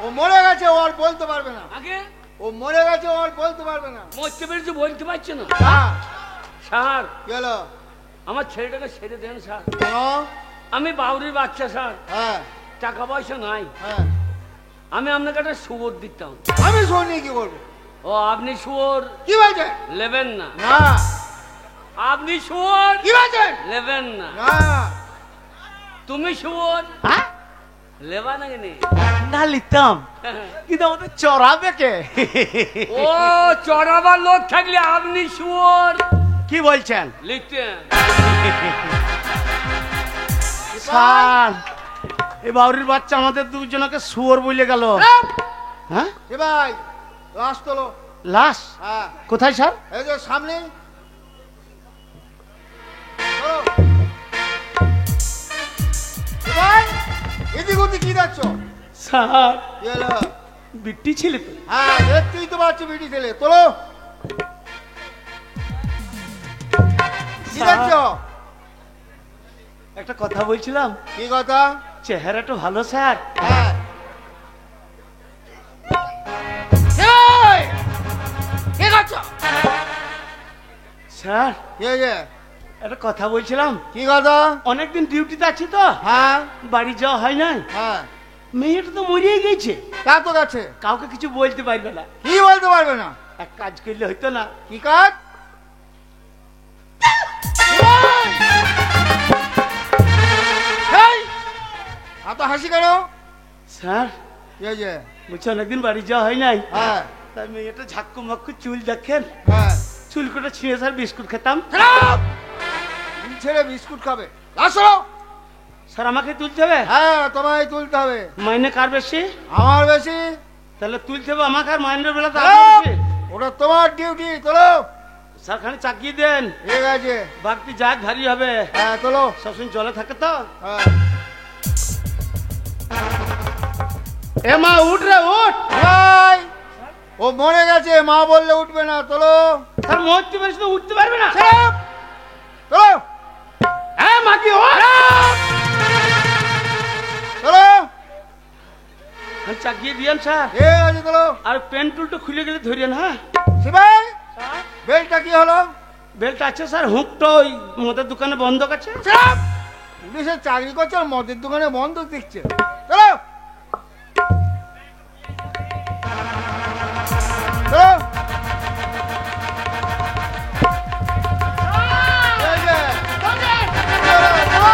ও মরে গেছে, ও আর বলতে পারবে না। আগে ও মরে গেছে, ও আর বলতে পারবে না। মরতে পেরেছি বলতে পারছি না হ্যাঁ, স্যার। কি হলো? আমার ছেলেটাকে ছেড়ে দেন স্যার। কেন? আমি বাউরির বাচ্চা স্যার, হ্যাঁ টাকা পয়সা নাই। হ্যাঁ, আমি আপনাকে একটা শুয়োর দিতাম। আমি শুনি কি করবো? ও আপনি শুয়োর কি বলছে? নেবেন না? না। আপনি শুয়োর কি বলছে? নেবেন না? না। তুমি শুয়োর লেবা নাকি নেই? না লিতাম, কিন্তু আমাদের চড়াবে কে? ও চড়াবার লোক থাকলে আপনি শুয়োর কি বলছেন লিখতেন। স্যার, এই বাউরির বাচ্চা আমাদের দুজনকে শুয়োর বলে গেল। হ্যাঁ, এ ভাই, লাশ তোলো। লাশ হ্যাঁ, কোথায় স্যার? এই যে সামনে। চলো। এ ভাই, এদিক ওদিক কি যাচ্ছ? স্যার, কি হলো? বিটি ছিল তো। হ্যাঁ, দেখতেই তো পাচ্ছি বিটি ছেলে। তোলো। কি দেখছো? একটা কথা বলছিলাম, কি কথা? চেহারাটা ভালো স্যার। হ্যাঁ। এই, কি করছো? স্যার, কি হয়েছে? একটা কথা বলছিলাম, কি কথা? অনেকদিন ডিউটিতে আছি তো, হ্যাঁ বাড়ি যাওয়া হয় না। হ্যাঁ, মেয়েটা তো মরিয়ে গেছে, তা তো গেছে। কাউকে কিছু বলতে পারবে না। কি বলতে পারবে না? এক কাজ করলে হইতো না? কি কাজ? এই, এত হাসি কেন? স্যার, কি হয়েছে? বলছি অনেকদিন বাড়ি যাওয়া হয় নাই, হ্যাঁ তাই মেয়েটা ঝাক্কু মাক্কু চুল দেখেন, হ্যাঁ। চুল কটা ছিঁড়ে স্যার বিস্কুট খেতাম। চুল ছেড়ে বিস্কুট খাবে? আসো। স্যার, আমাকে তুলতে হবে? হ্যাঁ, তোমায় তুলতে হবে। মাইনে কার বেশি? আমার বেশি। তাহলে তুলতে হবে আমাকে, আর মাইনের বেলা তো চলো। আপনার বেশি। ওটা তোমার ডিউটি। তোলো। স্যার, খানি চাকিয়ে দেন, ঠিক আছে। বাড়তি যাক ভারী হবে। হ্যাঁ, তোলো। সবসময় জলে থাকে তো। হ্যাঁ। এ মা, উঠ রে উঠ। ভাই, ও মরে গেছে, মা বললে উঠবে না। তোলো। স্যার, মরতে পারিস তো উঠতে পারবে না। চুপ। তোলো। হ্যাঁ মাকি, ওঠ। তোলো। খানি চাকিয়ে দিয়েন স্যার, ঠিক আছে, তোলো। আর পেন টুলটা খুলে গেলে ধরিয়েন। হ্যাঁ, শিবাই, বেলটা কি হলো? বেলটা আছে স্যার, হুকটা ওই মদের দোকানে বন্ধ আছে। চুপ। পুলিশের চাকরি করছে আর মদের দোকানে বন্ধক দিচ্ছে। চলো। চলো। এই যে। চলো।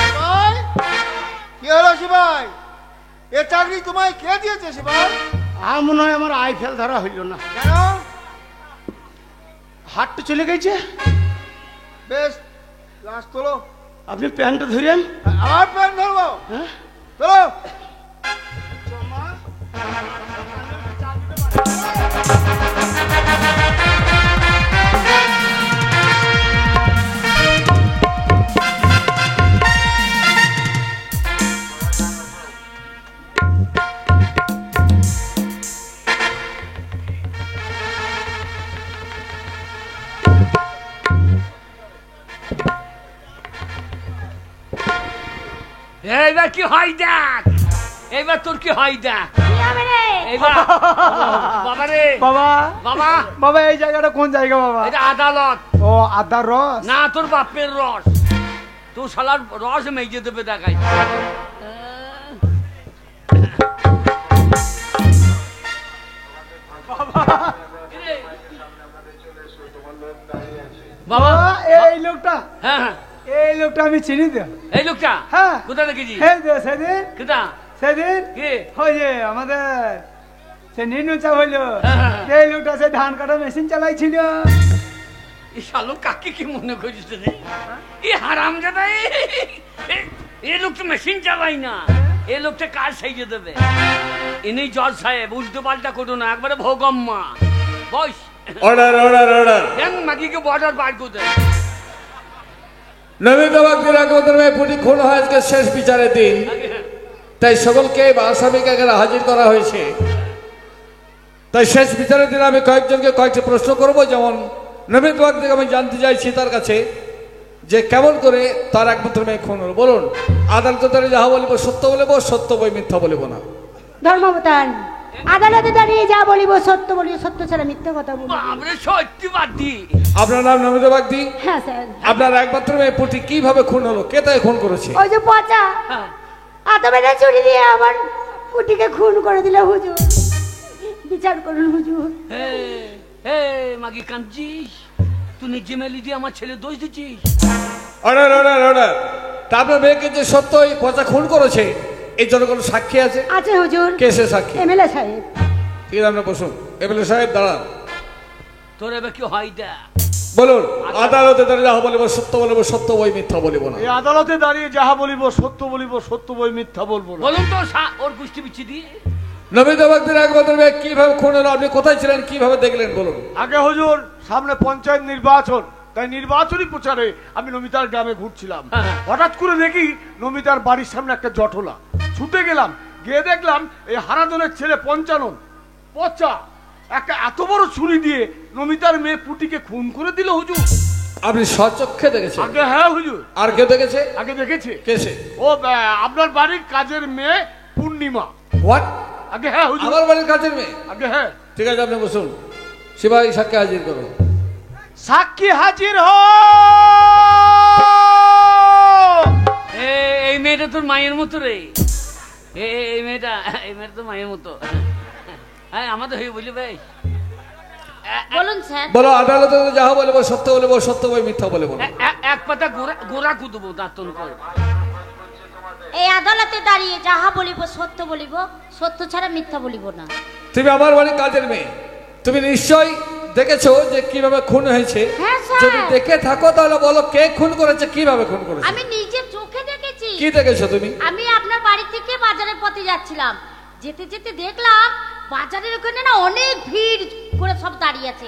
শিবাই, কি হলো শিবাই? এ চাকরি তোমায় কে দিয়েছে শিবাই? আর মনে হয় আমার আইফেল ধরা হইল না, কেন? হাতটা চলে গেছে। বেশ, লাশ তোলো। আপনি প্যান্টটা ধরিয়েন। আবার প্যান ধরবো? হ্যাঁ, তোলো। এইবার কি হয় দেখ, এইবার তোর কি হয় দেখ। কি হবে রে? এইবার বাবা রে, বাবা, বাবা বাবা এই জায়গাটা কোন জায়গা বাবা? এটা আদালত ও, আদার রস। না, তোর বাপের রস। তোর শালার রস মেজে দেবে দেখাই। বাবা, এই লোকটা, হ্যাঁ হ্যাঁ, এই লোকটা আমি চিনি তো। এই লোকটা হ্যাঁ। কোথা দেখেছি? এই যে সেদিন, কোথা? সেদিন কে? ওই যে আমাদের সে নিনু চা হইলো, হ্যাঁ। এই লোকটা সে ধান কাটা মেশিন চালাইছিল। এই শালো কাকে কি মনে করিস রে? এই হারামজাদা, এই লোক তো মেশিন চালাই না, এই লোকটা কাজ সাইজে দেবে। ইনি জজ সাহেব, উল্টো পাল্টা করো না, একবারে ভোগম্মা বস। অর্ডার অর্ডার অর্ডার দেন মাগিকে বর্ডার বার করে দেন। নবীন বাবাকে রাখবতের পুটি খুন হয় আজকে শেষ বিচারের দিন। তাই সকলকে বা আসামিকে এখানে হাজির করা হয়েছে। তাই শেষ বিচারের দিনে আমি কয়েকজনকে কয়েকটি প্রশ্ন করব। যেমন নবীন বাগ থেকে আমি জানতে চাইছি তার কাছে যে কেমন করে তার একমাত্র মেয়ে খুন হলো। বলুন, আদালত দ্বারা যাহা বলিব সত্য বলিব, সত্য বই মিথ্যা বলিব না। ধর্মাবতার, আদালতে দাঁড়িয়ে যা বলিব সত্য বলিব, সত্য ছাড়া মিথ্যে কথা বলিব। আমরা সত্যবাদী। আপনার নাম নমিতা বাগদি? হ্যাঁ স্যার। আপনার একমাত্র মেয়ে পুটি কিভাবে খুন হলো? কে তাই খুন করেছে? ওই যে পচা আতবেলা ছুরি দিয়ে আমার পুটিকে খুন করে দিল হুজুর। বিচার করুন হুজুর। মাগি কাঁদছিস? তুই নিজে মেলি দিয়ে আমার ছেলে দোষ দিচ্ছিস? Order order order. তা আপনার মেয়েকে যে সত্য এই পচা খুন করেছে এই জন্য কোনো সাক্ষী আছে? আছে হুজুর। কে সে সাক্ষী? এমএলএ সাহেব। ঠিক আছে, আপনার বসুন। এমএলএ সাহেব দাঁড়ান। তোর এবার কি হয় দা? বলুন, আদালতে দাঁড়িয়ে যাহা বলিব সত্য বলিব, সত্য বই মিথ্যা বলিব না। এই আদালতে দাঁড়িয়ে যাহা বলিব সত্য বলিব, সত্য বই মিথ্যা বলবো না। বলুন তো ওর গোষ্ঠী বিচ্ছি দিয়ে নমিতা বাগদির একমাত্র মেয়ে কিভাবে খুন হলো? আপনি কোথায় ছিলেন, কিভাবে দেখলেন বলুন? আগে হুজুর সামনে পঞ্চায়েত নির্বাচন, তাই নির্বাচনী প্রচারে আমি নমিতার গ্রামে ঘুরছিলাম। হঠাৎ করে দেখি নমিতার বাড়ির সামনে একটা জটলা। ছুটে গেলাম, গিয়ে দেখলাম এই হারাধনের ছেলে পঞ্চানন পচা একটা এত বড় ছুরি দিয়ে নমিতার মেয়ে পুটিকে খুন করে দিল হুজুর। আপনি স্বচক্ষে দেখেছেন? আগে হ্যাঁ হুজুর। আর কে দেখেছে? আগে দেখেছে। কে সে? ও আপনার বাড়ির কাজের মেয়ে পূর্ণিমা। হোয়াট? আগে হ্যাঁ হুজুর। আমার বাড়ির কাজের মেয়ে? আগে হ্যাঁ। ঠিক আছে, আপনি বসুন। সিপাহী সাক্ষী হাজির করুন। সাক্ষী হাজির হ। এই মেয়েটা তোর মায়ের মতো রে। এই মেয়েটা তোর মায়ের মতো। হ্যাঁ আমাদের হয়ে বলি ভাই। বলুন স্যার। বলো, আদালতে যাহা বলিব সত্য বলিব, সত্য বই মিথ্যা বলিব না। এক পাতা গোড়া কুদবো দাঁতন করে। এই আদালতে দাঁড়িয়ে যাহা বলিব সত্য বলিব, সত্য ছাড়া মিথ্যা বলিব না। তুমি আমার বাড়ির কাজের মেয়ে, তুমি নিশ্চয়ই দেখেছো যে কিভাবে খুন হয়েছে। হ্যাঁ স্যার। যদি দেখে থাকো তাহলে বলো কে খুন করেছে, কিভাবে খুন করেছে? আমি নিজের চোখে দেখেছি। কি দেখেছো তুমি? আমি আপনার বাড়ি থেকে বাজারের পথে যাচ্ছিলাম, যেতে যেতে দেখলাম বাজারের ওখানে না অনেক ভিড় করে সব দাঁড়িয়ে আছে।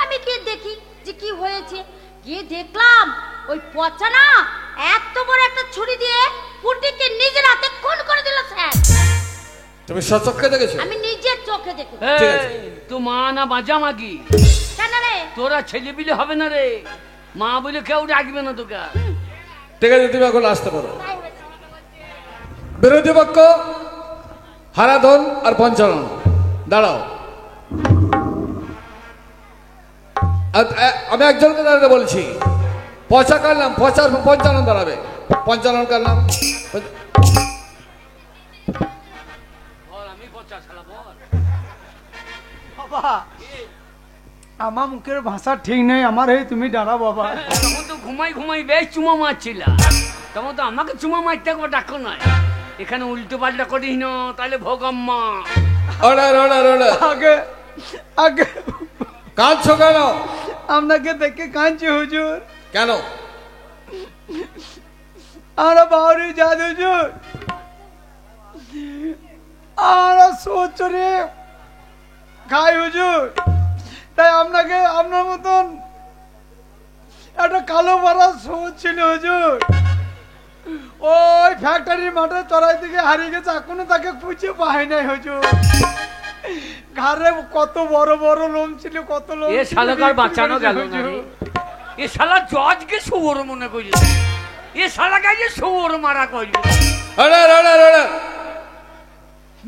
আমি গিয়ে দেখি যে কি হয়েছে। গিয়ে দেখলাম ওই পচা না এত বড় একটা ছুরি দিয়ে পুটিকে নিজের হাতে খুন করে দিল স্যার। তুমি স্বচক্ষে দেখেছো? আমি নিজের চোখে দেখেছি। ঠিক আছে। তো মা না বাজা মাগি? কেন রে? তোরা ছেলে বিলে হবে না রে, মা বলে কেউ ডাকবে না তোকে। ঠিক আছে, তুমি এখন আসতে পারো। বিরোধী পক্ষ হারাধন আর পঞ্চানন দাঁড়াও। আমি একজনকে দাঁড়াতে বলছি। পচা কার নাম? পচার পঞ্চানন দাঁড়াবে। পঞ্চানন কার নাম? আমি পচা শালা বল। বাবা আমার মুখের ভাষা ঠিক নেই, আমার এই তুমি দাঁড়া বাবা। তখন তো ঘুমাই বেশ চুমা মারছিলা, তখন তো আমাকে চুমা মারতে একবার ডাকো নয়। এখানে উল্টো পাল্টা করিস না, তাহলে ভোগাম্মা। Order order order. আগে আগে কাঁদছো কেন? আপনাকে দেখে কাঁদছি হুজুর। কেন? আমরা বাউরি যাদ হুজুর, আমরা সোচরে খাই হুজুর। তাই আপনাকে আপনার মতন একটা কালো মারা সোচ ছিল হুজুর। ওই ফ্যাক্টরির মাঠে চড়াই থেকে হারিয়ে গেছে, এখনো তাকে খুঁজে পাই নাই হুজুর। ঘরে কত বড় বড় লোম ছিল, কত লোম। এ শালাকার বাঁচানো গেল না রে। এ শালা জজকে শুয়োর মনে করি, এ শালাকে যে শুয়োর মারা করি। Order order order.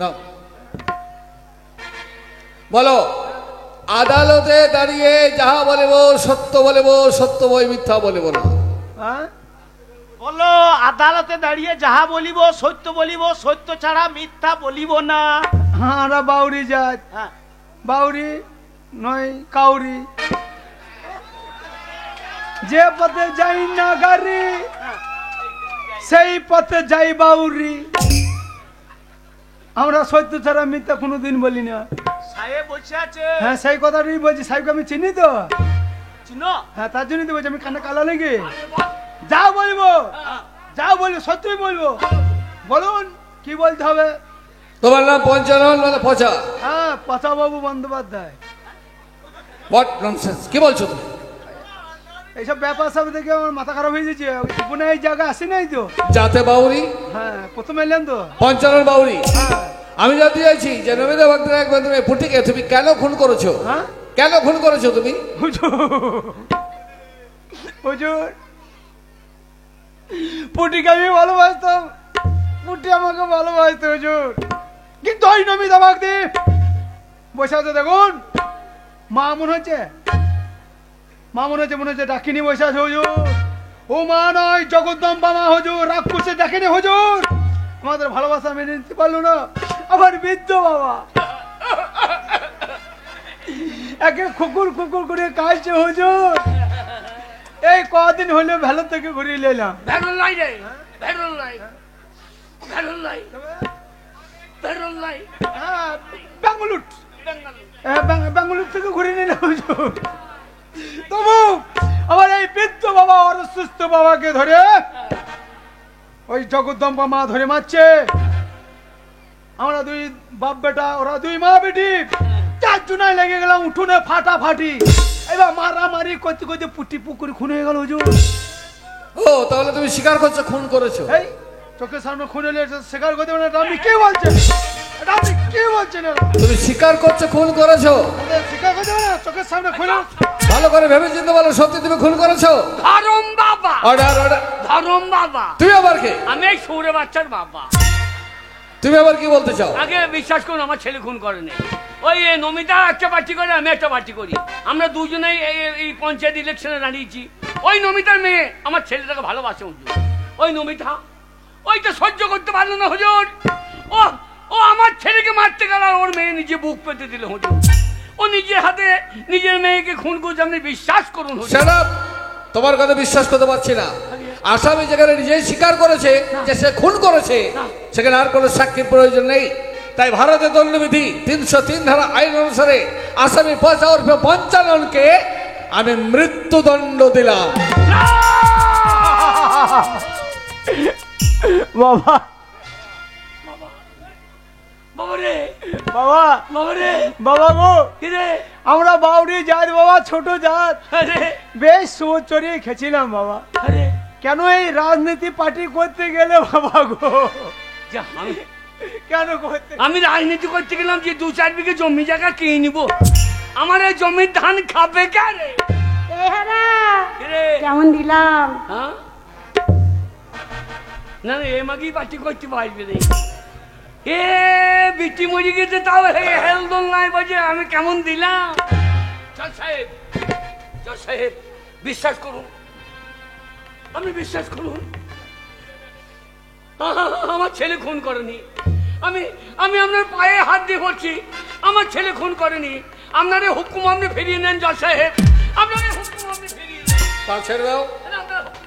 নাও বলো, আদালতে দাঁড়িয়ে যাহা বলিব সত্য বলিব, সত্য বই মিথ্যা বলিব না। হ্যাঁ বলো, আদালতে দাঁড়িয়ে যাহা বলিব সত্য বলিব, সত্য ছাড়া মিথ্যা বলিব না। হ্যাঁ আমরা বাউরি যাই। হ্যাঁ। বাউরি নয় কাউরি, যে পথে যাই না গাড়ি সেই পথে যাই বাউরি। আমরা সত্য ছাড়া মিথ্যা কোনোদিন বলি না। সাহেব বসে আছে। হ্যাঁ সেই কথাটাই বলছি, সাহেবকে আমি চিনি তো। চিনো? হ্যাঁ তার জন্যই তো বলছি, আমি কানে কালা লেগে যা বলবো সত্যই বলবো। বলুন কি বলতে হবে? তোমার নাম পঞ্চানন মানে পচা? হ্যাঁ পচা বাবু বন্দ্যোপাধ্যায়। হোয়াট ননসেন্স, কি বলছো তুমি? এইসব ব্যাপার সব দেখে আমার মাথা খারাপ হয়ে যাচ্ছে। জীবনে এই জায়গা আসি নাই তো। যাতে বাউরি, হ্যাঁ প্রথমে এলেন তো। পঞ্চানন বাউরি, হ্যাঁ আমি জানতে চাইছি যে নমিতা ভক্তের এক বন্ধু পুটিকে তুমি কেন খুন করেছো? হ্যাঁ কেন খুন করেছো তুমি? হুজুর পুটিকে আমি ভালোবাসতাম, পুটি আমাকে ভালোবাসতো হুজুর। কিন্তু ওই নমিতা ভক্তি বসে আছে দেখুন, মা মনে হচ্ছে, মা মনে হচ্ছে ডাকিনি বসে আছে হুজুর। ও মা নয়, জগদ্দম্বা মা হুজুর, রাক্ষসে ডাকিনি হুজুর। আমাদের ভালোবাসা মেনে নিতে পারলো না, আবার বৃদ্ধ বাবা একে কুকুর কুকুর করে কাজছে হুজুর। এই কদিন হলো ভালো থেকে ঘুরিয়ে নিলাম। ভেরুল নাই রে, ভেরুল নাই, ভেরুল নাই, ভেরুল নাই। হ্যাঁ বেঙ্গালুর, বেঙ্গালুর থেকে ঘুরিয়ে নিলাম হুজুর। তবু আমার এই বৃদ্ধ বাবা আর সুস্থ বাবাকে ধরে ওই জগদ্দম্বা মা ধরে মারছে। আমরা দুই বাপ বেটা, ওরা দুই মা বেটি, চারজনায় লেগে গেলাম উঠোনে ফাটাফাটি। এবার মারামারি করতে করতে পুটি পুকুরি খুন হয়ে গেল হুজুর। ও তাহলে তুমি স্বীকার করছো খুন করেছো? এই চোখের সামনে খুন হলে স্বীকার করতে পারে না? এটা আপনি কে বলছেন? এটা আপনি কে বলছেন? তুমি স্বীকার করছো খুন করেছো? স্বীকার করতে পারে না? চোখের সামনে খুন। ভালো করে ভেবে চিন্তে বলো, সত্যি তুমি খুন করেছো? ধরম বাবা, অর্ডার অর্ডার। ধরম বাবা। তুমি আবার কে? আমি এই সৌরে বাচ্চার বাবা। তুমি আবার কি বলতে চাও? আগে বিশ্বাস করুন, আমার ছেলে খুন করেনি। ওই নমিতা একটা পার্টি করে, আমি একটা পার্টি করি। আমরা দুজনেই এই পঞ্চায়েত ইলেকশনে দাঁড়িয়েছি। ওই নমিতার মেয়ে আমার ছেলেটাকে ভালোবাসে হুজুর। ওই নমিতা ওইটা সহ্য করতে পারলো না হুজুর। ও ও আমার ছেলেকে মারতে গেল, আর ওর মেয়ে নিজে বুক পেতে দিল হুজুর। ও নিজের হাতে নিজের মেয়েকে খুন করছে। আপনি বিশ্বাস করুন হুজুর। Shut up! তোমার কথা বিশ্বাস করতে পারছি না। আসামি যেখানে নিজেই স্বীকার করেছে যে সে খুন করেছে, সেখানে আর কোনো সাক্ষীর প্রয়োজন নেই। তাই ভারতের দণ্ডবিধি 303 ধারা আইন অনুসারে আসামি পচা ওরফে পঞ্চাননকে আমি মৃত্যুদণ্ড দিলাম। বাবা বাবা রে, বাবা বাবা রে, বাবা গো, কি রে? আমরা বাউরি জাত বাবা, ছোট জাত, আরে বেশ সোচ চড়িয়ে খেছিলাম বাবা। আরে কেন এই রাজনীতি পার্টি করতে গেলে বাবা গো? যা, কেন করতে? আমি রাজনীতি করতে গেলাম যে 2-4 বিঘে জমি জায়গা কিনে নিব। আমার এই জমির ধান খাবে কে রে? কেমন দিলাম? হ্যাঁ না না, এ মাগি পার্টি করতে পারবে রে। এ বিটি মরি গেছে, তাও হেলদোল নাই বাজে। আমি কেমন দিলাম? জজ সাহেব, জজ সাহেব বিশ্বাস করুন, আপনি বিশ্বাস করুন, আমার ছেলে খুন করেনি। আমি আমি আপনার পায়ে হাত দিয়ে বলছি, আমার ছেলে খুন করেনি। আপনার এই হুকুম আপনি ফিরিয়ে নেন জজ সাহেব, আপনার এই হুকুম আপনি ফিরিয়ে নেন। পা ছেড়ে দাও,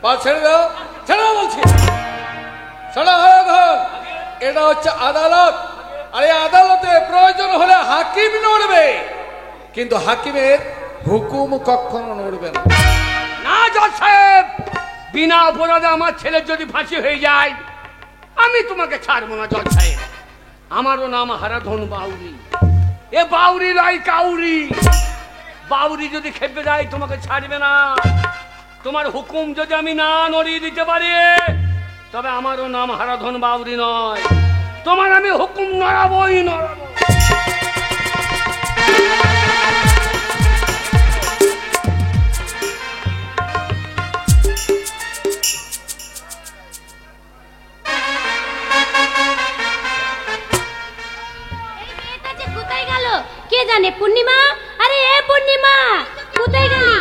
পা ছেড়ে দাও, ছেড়ে দাও বলছি। ছাড়া হয়ে ঘর, এটা হচ্ছে আদালত। আর এই আদালতে প্রয়োজন হলে হাকিম নড়বে, কিন্তু হাকিমের হুকুম কখনো নড়বে না। না জজ সাহেব, বিনা অপরাধে আমার ছেলের যদি ফাঁসি হয়ে যায়, আমি তোমাকে ছাড়বো না জজ সাহেব। আমারও নাম হারাধন বাউরি। এ বাউরি লাই কাউরি। বাউরি যদি খেপে যায় তোমাকে ছাড়বে না। তোমার হুকুম যদি আমি না নড়িয়ে দিতে পারি, তবে আমারও নাম হারাধন বাউরি নয়। তোমার আমি হুকুম নড়াবোই নড়াবো। কোথায় গেল কে জানে? পূর্ণিমা, আরে এ পূর্ণিমা, কোথায় গেলি?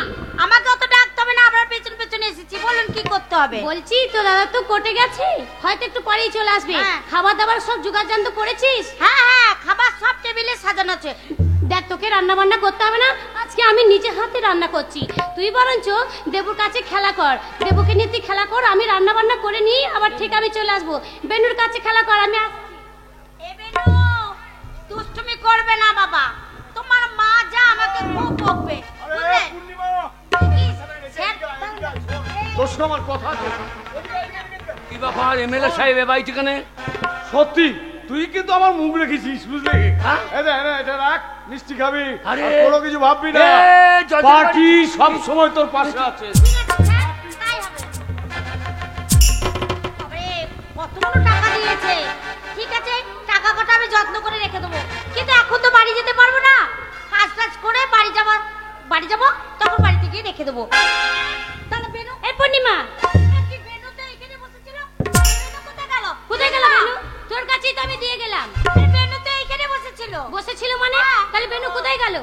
আমাকে অত ডাকতে হবে না, আপনার পেছন পেছনে এসেছি। বলুন কি করতে হবে? বলছি তো দাদা তো কোর্টে গেছে, হয়তো একটু পরেই চলে আসবে। খাবার দাবার সব জোগাড় জান্ত করেছিস? হ্যাঁ হ্যাঁ, খাবার সব টেবিলে সাজানো আছে। দেখ, তোকে রান্না বান্না করতে হবে না, আজকে আমি নিজে হাতে রান্না করছি। তুই বরঞ্চ দেবুর কাছে খেলা কর, দেবুকে নিয়ে তুই খেলা কর, আমি রান্না বান্না করে নিই, আবার ঠিক আমি চলে আসবো। বেনুর কাছে খেলা কর, আমি এ বেনু, দুষ্টুমি করবে না বাবা, তোমার মা যা আমাকে খুব বকবে। বুঝলেন? প্রশ্ন আমার কথা আছে। কি ব্যাপার এমএলএ সাহেব এ বাড়িতে কেন? সত্যি তুই কিন্তু আমার মুখ রেখেছিস বুঝলি? এটা রাখ, মিষ্টি খাবি, আরে আর কোনো কিছু ভাববি না। পার্টি সব সময় তোর পাশে আছে। কতগুলো টাকা দিয়েছে, ঠিক আছে টাকা কটা আমি যত্ন করে রেখে দেবো, কিন্তু এখন তো বাড়ি যেতে পারবো না। কাজ টাজ করে বাড়ি যাবো তখন বাড়িতে গিয়ে রেখে দেবো। তাহলে বেনু, এই পূর্ণিমা কি বেনু তো এখানে বসেছিল, বেনু কোথায় গেল? কোথায় গেল বেনু? তোর কাছেই তো আমি দিয়ে গেলাম। বেনু তো এখানে বসেছিল মানে? তাহলে বেনু কোথায় গেল?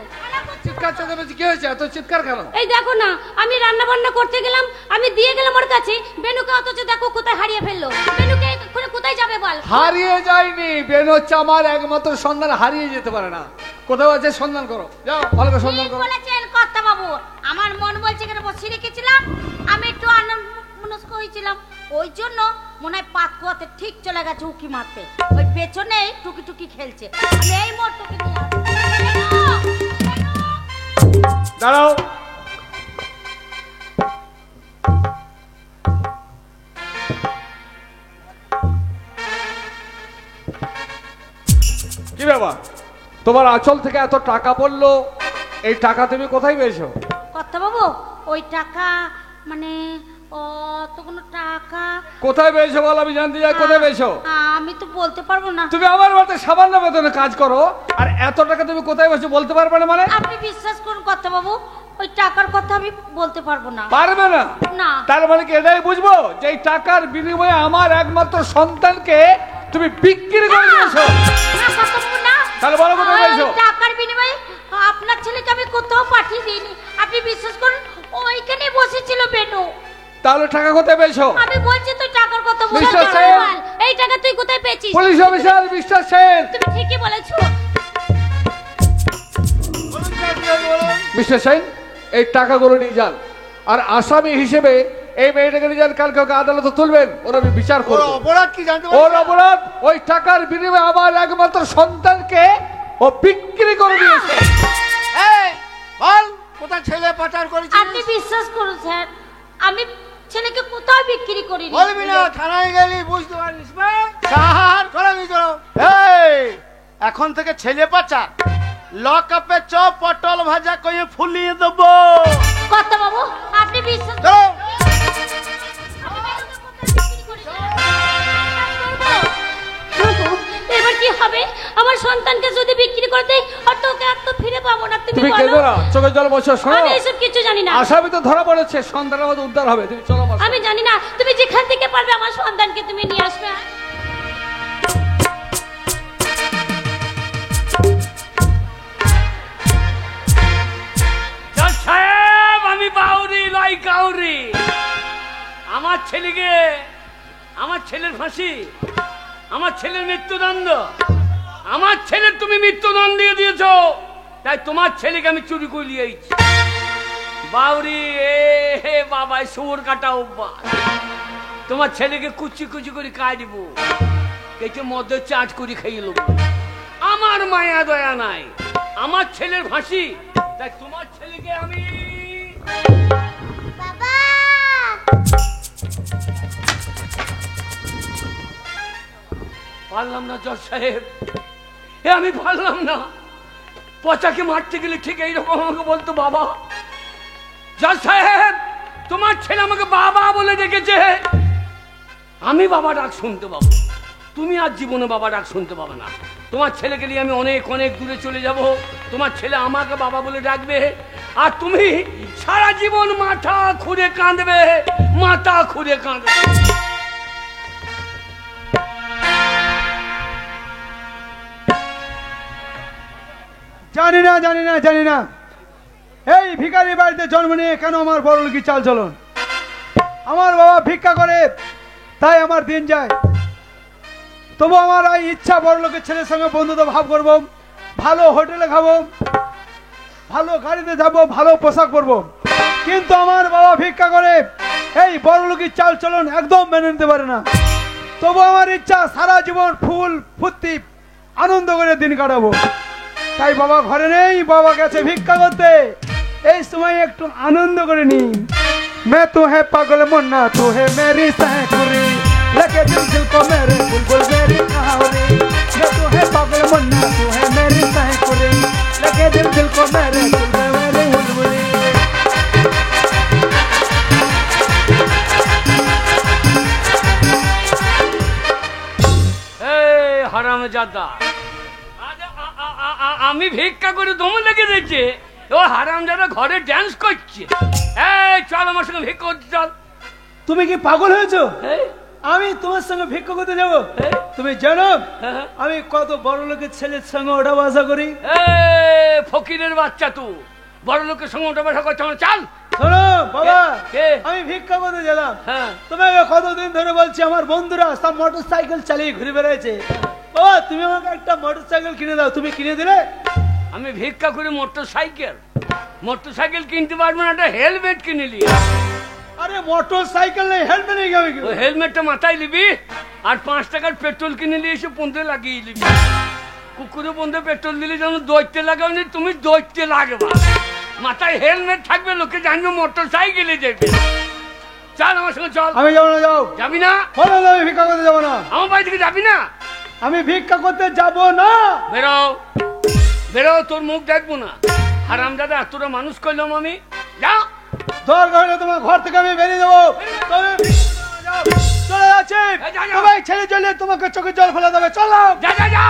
চিৎকার চেঁচামেচি কি হয়েছে? এত চিৎকার কেন? এই দেখো না, আমি রান্না বান্না করতে গেলাম, আমি দিয়ে গেলাম ওর কাছে, বেনুকে অথচ দেখো কোথায় হারিয়ে ফেললো। বেনুকে কোথায় যাবে বল? হারিয়ে যায়নি, বেনু হচ্ছে আমার একমাত্র সন্তান, হারিয়ে যেতে পারে না। কোথাও আছে সন্ধান করো, যাও ভালো করে সন্ধান করো। বলেছেন কর্তা বাবু, আমার মন বলছে কেন বসে রেখেছিলাম, আমি একটু আনমনস্ক হয়েছিলাম, ওই জন্য মনে হয় পাতকুয়াতে ঠিক চলে গেছে উকি মারতে, ওই পেছনে টুকি টুকি খেলছে। আমি এই মোট টুকি নিয়ে দাঁড়াও। কি ব্যাপার, তোমার আঁচল থেকে এত টাকা পড়লো, এই টাকা তুমি কোথায় পেয়েছো? কর্তা বাবু ওই টাকা মানে অতগুলো টাকা কোথায় পেয়েছো বল, আমি জানতে চাই কোথায় পেয়েছো। আমি তো বলতে পারবো না। তুমি আমার বাড়িতে সামান্য বেতনে কাজ করো, আর এত টাকা তুমি কোথায় পেয়েছো বলতে পারবে না মানে? আপনি বিশ্বাস করুন কর্তা বাবু, ওই টাকার কথা আমি বলতে পারবো না। পারবে না? না। তার মানে কি এটাই বুঝবো যে এই টাকার বিনিময়ে আমার একমাত্র সন্তানকে তুমি বিক্রি করে দিয়েছো? না কর্তা বাবু না। তাহলে বলো কোথায় পেয়েছো? টাকার বিনিময়ে আপনার ছেলেকে আমি কোথাও পাঠিয়ে দিইনি, আপনি বিশ্বাস করুন ওইখানে বসেছিল বেনু। তাহলে টাকা কোথায় পেয়েছো? আমি বলছি তুই টাকার কথা বল। মিস্টার সেন, এই টাকা তুই কোথায় পেয়েছিস? Police officer mister Sen. তুমি ঠিকই বলেছো মিস্টার সেন, এই টাকাগুলো নিয়ে যান, আর আসামি হিসেবে এই মেয়েটাকে নিয়ে যান, কালকে ওকে আদালতে তুলবেন, ওর আমি বিচার করব। অপরাধ কি জানতে ওর অপরাধ ওই টাকার বিনিময়ে আমার একমাত্র সন্তানকে ও বিক্রি করে দিয়েছে। এই বল কোথায় ছেলে পাচার করেছিস? আপনি বিশ্বাস করুন স্যার, আমি ছেলেকে কোথাও বিক্রি করিনি। বলবি না, থানায় গেলি বুঝতে পারিস। স্যার চলো। এই এখন থেকে ছেলে পাচার, লক আপে চপ পটল ভাজা কয়ে ফুলিয়ে দেবো। কর্তা বাবু আপনি বিশ্বাস চলো। এবার কি হবে? আমার সন্তানকে যদি বিক্রি করে দেই আর তোকে আর তো ফিরে পাবো না, তুমি তুমি বলো। কেঁদো না, চোখের জল মোছো। শোনো, আমি এসব কিছু জানি না। আসামি তো ধরা পড়েছে, সন্তান আমাদের উদ্ধার হবে, তুমি চলো আমার সাথে। আমি জানি না, তুমি যেখান থেকে পারবে আমার সন্তানকে তুমি নিয়ে আসবে। সাহেব আমি বাউরি লয় কাউরি, আমার ছেলেকে, আমার ছেলের ফাঁসি, আমার ছেলের মৃত্যুদণ্ড, আমার ছেলের তুমি মৃত্যুদণ্ড দিয়ে দিয়েছো, তাই তোমার ছেলেকে আমি চুরি করে নিয়েছি। বাউরি হে বাবা, শুয়োর কাটা অভ্যাস, তোমার ছেলেকে কুচি কুচি করে কাটব, কেটে মধ্যে চাট করে খেয়ে নেব। আমার মায়া দয়া নাই, আমার ছেলের ফাঁসি, তাই তোমার ছেলেকে আমি বাবা পারলাম না জজ সাহেব, এ আমি পারলাম না। পচাকে মারতে গেলে ঠিক এইরকম আমাকে বলতো বাবা। জজ সাহেব তোমার ছেলে আমাকে বাবা বলে ডেকেছে, আমি বাবা ডাক শুনতে পাবো, তুমি আর জীবনে বাবা ডাক শুনতে পাবে না। তোমার ছেলেকে নিয়ে আমি অনেক অনেক দূরে চলে যাব, তোমার ছেলে আমাকে বাবা বলে ডাকবে, আর তুমি সারা জীবন মাথা খুঁড়ে কাঁদবে, মাথা খুঁড়ে কাঁদবে। জানি না এই ভিখারি বাড়িতে জন্ম নিয়ে কেন আমার বড়লোকি চাল চলন। আমার বাবা ভিক্ষা করে তাই আমার দিন যায়, তবু আমার এই ইচ্ছা বড়লোকের ছেলের সঙ্গে বন্ধুত্ব ভাব করব, ভালো হোটেলে খাবো, ভালো গাড়িতে যাব, ভালো পোশাক পরবো। কিন্তু আমার বাবা ভিক্ষা করে এই বড়লোকির চাল চলন একদম মেনে নিতে পারে না। তবু আমার ইচ্ছা সারা জীবন ফুল ফুর্তি আনন্দ করে দিন কাটাবো। তাই বাবা ঘরে নেই, বাবা গেছে ভিক্ষা করতে, এই সময় একটু আনন্দ করে নি। मैं तू है पागल मुन्ना, तू है मेरी सहकुरी, लगे दिल दिल को मेरे बुलबुल मेरी कहावरी। হারামজাদা। আমি ভিক্ষা করে দম লেগে দিয়েছে, ও হারামজাদা ঘরে ড্যান্স করছে। এই চল আমার সঙ্গে ভিক্ষা করতে চল। তুমি কি পাগল হয়েছো? এই, আমি তোমার সঙ্গে ভিক্ষা করতে যাবো? তুমি জানো আমি কত বড় লোকের ছেলের সঙ্গে ওঠা বসা করি? এই ফকিরের বাচ্চা তুই বড় লোকের সঙ্গে ওঠা বসা করছ? চল। শোনো বাবা, কে? আমি ভিক্ষা করতে গেলাম। হ্যাঁ। তোমাকে কতদিন ধরে বলছি আমার বন্ধুরা সব মোটর সাইকেল চালিয়ে ঘুরে বেড়াচ্ছে। বাবা তুমি আমাকে একটা মোটর সাইকেল কিনে দাও। তুমি কিনে দিলে? আমি ভিক্ষা করে মোটর সাইকেল কিনতে পারবো না, একটা হেলমেট কিনে নিয়ে। আরে মোটর সাইকেল নেই, হেলমেট নেই। আমি ওই হেলমেটটা মাথায় নিবি আর 5 টাকার পেট্রোল কিনে নিয়ে এসে পন্দে লাগিয়ে নিবি। কুকুরে পন্দে পেট্রোল দিলে যেন দৈত্যে লাগাওনি, তুমি দৈত্যে লাগবা। মাথায় হেলমেট থাকবে, লোকে জানবে মোটর সাইকেলে যাবে। চল আমার সঙ্গে চল। আমি যাবো না। যাও। যাবি না? বলো না, আমি ভিক্ষা করতে যাবো না। আমার বাড়ি থেকে যাবি না? আমি ভিক্ষা করতে যাবো না। বেরো বেরো, তোর মুখ দেখবো না। হারামজাদা তোরা মানুষ করলাম আমি। যা। দরকার হলে তোমার ঘর থেকে আমি বেরিয়ে যাবো। তবে চলে যাচ্ছি। তোমায় ছেড়ে চলে তোমাকে চোখে জল ফেলা দেবে। চলো। যা যা যা।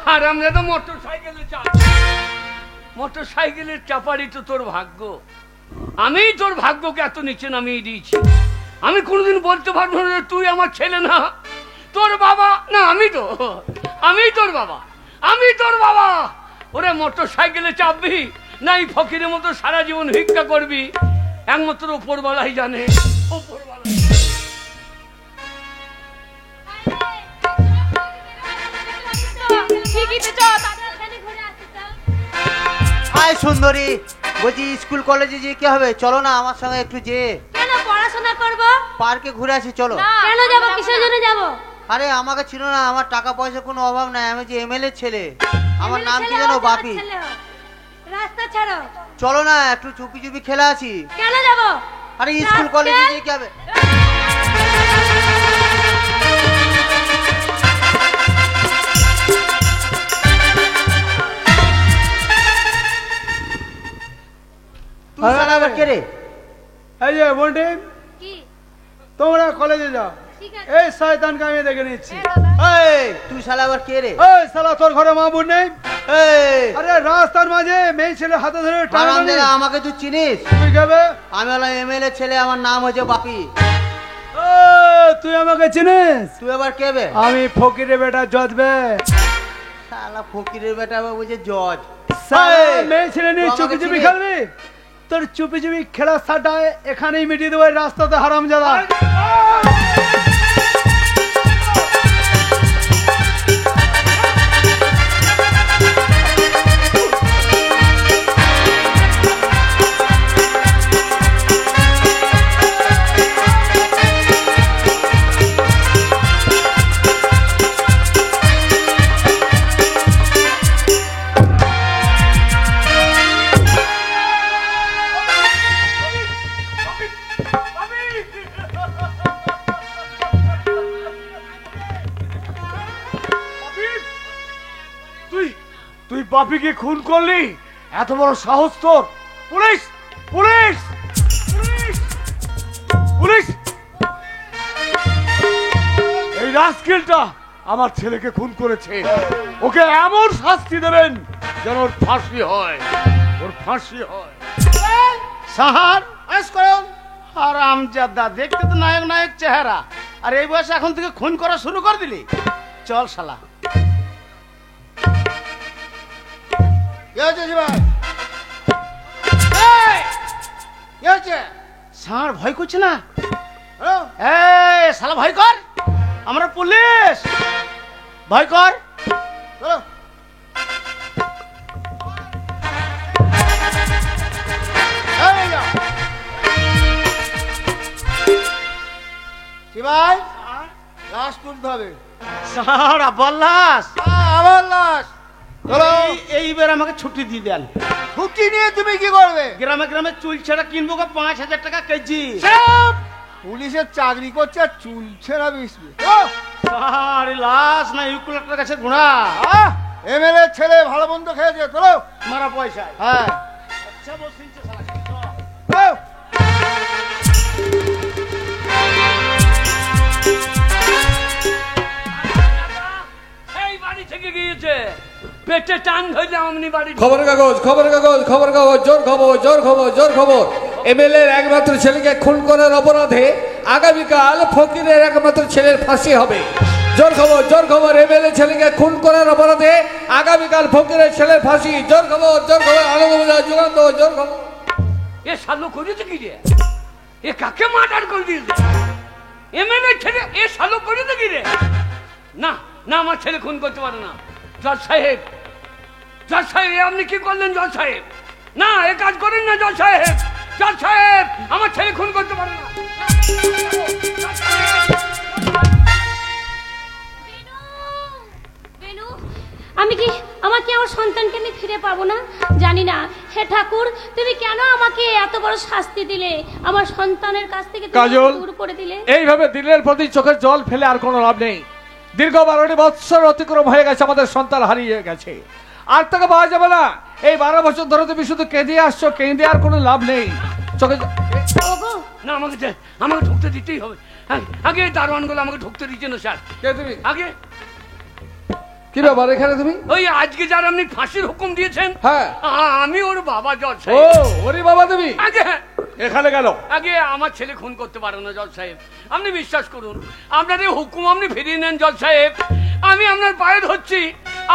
হারামজাদা মোটর সাইকেলে চাপ। মোটর সাইকেলের চাপারই তো তোর ভাগ্য। আমি তোর ভাগ্যকে এত নিচে নামিয়ে দিয়েছি। আমি কোনোদিন বলতে পারবো না যে তুই আমার ছেলে না, তোর বাবা না। আমি তোর বাবা। ওরে মোটর সাইকেলে চাপবি না এই ফকিরের মতো সারা জীবন ভিক্ষা করবি? একমাত্র উপরওয়ালাই জানে। হাই সুন্দরী, বলছি স্কুল কলেজে যে কি হবে? চলো না আমার সঙ্গে একটু যে কেন পড়াশোনা করব? পার্কে ঘুরে আসি। চলো। কেন যাব? কিসের জন্য যাব? আরে আমাকে ছিল না, আমার টাকা পয়সা কোনো অভাব নাই। আমি যে এমএলএ ছেলে। আমার নাম কি জানো? বাপি। রাস্তা ছাড়ো। চলো না একটু চুপি চুপি খেলে আসি। কেন যাব? আরে স্কুল কলেজে যে কি হবে? তুই শালা আবার কে রে? এই যে বন্টি, কি? তোমরা কলেজে যাও। ঠিক আছে। এই শয়তানকে আমি দেখে নিচ্ছি। এই তুই শালা আবার কে রে? এই শালা তোর ঘরে মা বোন নেই? এই আরে রাস্তার মাঝে মেয়ে ছেলে হাতে ধরে টানাটানি। হারামজাদা, আমাকে তুই চিনিস? তুই খাবে? আমি হলাম এমএলএ ছেলে, আমার নাম হচ্ছে বাপি। তুই আমাকে চিনিস? তুই আবার কে বে? আমি ফকিরের বেটা জজবে। শালা ফকিরের বেটা আবার বলছে জজ। মেয়ে ছেলে নিয়ে তুই আমাকে চুপি চুপি চিনিস? খেলবি? তোর চুপি চুপি খেলার সাটা এখানেই মিটিয়ে দেবো, রাস্তাতে। হারামজাদা। তুই বাপিকে খুন করলি? এত বড় সাহস তোর? পুলিশ! পুলিশ! পুলিশ! পুলিশ! এই রাস্কেলটা আমার ছেলেকে খুন করেছে। ওকে এমন শাস্তি দেবেন যেন ওর ফাঁসি হয়। সাহার হারামজাদা, দেখতে তো নায়ক নায়ক চেহারা, আর এই বয়সে এখন থেকে খুন করা শুরু করে দিলি? চল শালা। সার ভয় করছে না? এই শালা ভয় কর, আমরা পুলিশ। ভয় কর। ভাই লাশ তুলতে হবে। স্যার আবার লাশ? আবার লাশ। এইবার আমাকে ছুটি দিয়ে দেন। ছুটি নিয়ে তুমি কি করবে? গ্রামে গ্রামে চুল ছেঁড়া কিনবো 5,000 টাকা কেজি। পুলিশের চাকরি করছে আর চুল ছেঁড়া বিসবে? স্যার লাশ না ইউকুলেটার কাছে ঘোড়া। এমএলএ ছেলে ভালো মন্দ খেয়েছে, চলো মারা পয়সা। হ্যাঁ আচ্ছা বসিনছে শালা। এই গিয়েছে, পেটে টান ধরলে অমনি বাড়ি। খবরের কাগজ, খবরের কাগজ, খবরের কাগজ, জোর খবর, জোর খবর, জোর খবর। এমএলএর একমাত্র ছেলেকে খুন করার অপরাধে আগামীকাল ফকিরের একমাত্র ছেলের ফাঁসি হবে। জোর খবর, জোর খবর। এমএলএ ছেলেকে খুন করার অপরাধে আগামীকাল ফকিরের ছেলের ফাঁসি। জোর খবর, জোর খবর। আনন্দবাজার যুগান্ত, জোর খবর। এ সালো করেছে কি রে? এ কাকে মার্ডার করে দিয়েছে? এমএলএ ছেলে এ সালো করেছে কি রে? না না, আমার ছেলে খুন করতে পারে না। জজ সাহেব, জজ সাহেব, আপনি কি করলেন জজ সাহেব? না, এ কাজ করেন না জজ সাহেব। জজ সাহেব, আমার ছেলে খুন করতে পারে না। আমি আমার সন্তানকে আমি ফিরে পাবো না জানি না। হে ঠাকুর, তুমি কেন আমাকে এত বড় শাস্তি দিলে? আমার সন্তানের কাছ থেকে কাজল, দূর করে দিলে। এইভাবে দিনের প্রতি চোখের জল ফেলে আর কোনো লাভ নেই। দীর্ঘ 12 বৎসর অতিক্রম হয়ে গেছে, আমাদের সন্তান হারিয়ে গেছে, আর তাকে পাওয়া যাবে না। এই 12 বছর ধরে তুমি শুধু কেঁদে আসছো, কেঁদে আর কোনো লাভ নেই। চোখে না, আমাকে ঢুকতে দিতেই হবে। আগে দারোয়ান গুলো আমাকে ঢুকতে দিচ্ছে না স্যার। কে তুমি? আগে কি ব্যাপার এখানে তুমি? ওই আজকে যার আপনি ফাঁসির হুকুম দিয়েছেন, হ্যাঁ, আমি ওর বাবা জজ ও সাহেব। ওরে বাবা তুমি আগে এখানে গেল? আগে আমার ছেলে খুন করতে পারে না জজ সাহেব, আপনি বিশ্বাস করুন। আপনার এই হুকুম আপনি ফিরিয়ে নেন জজ সাহেব, আমি আপনার পায়ে ধরছি,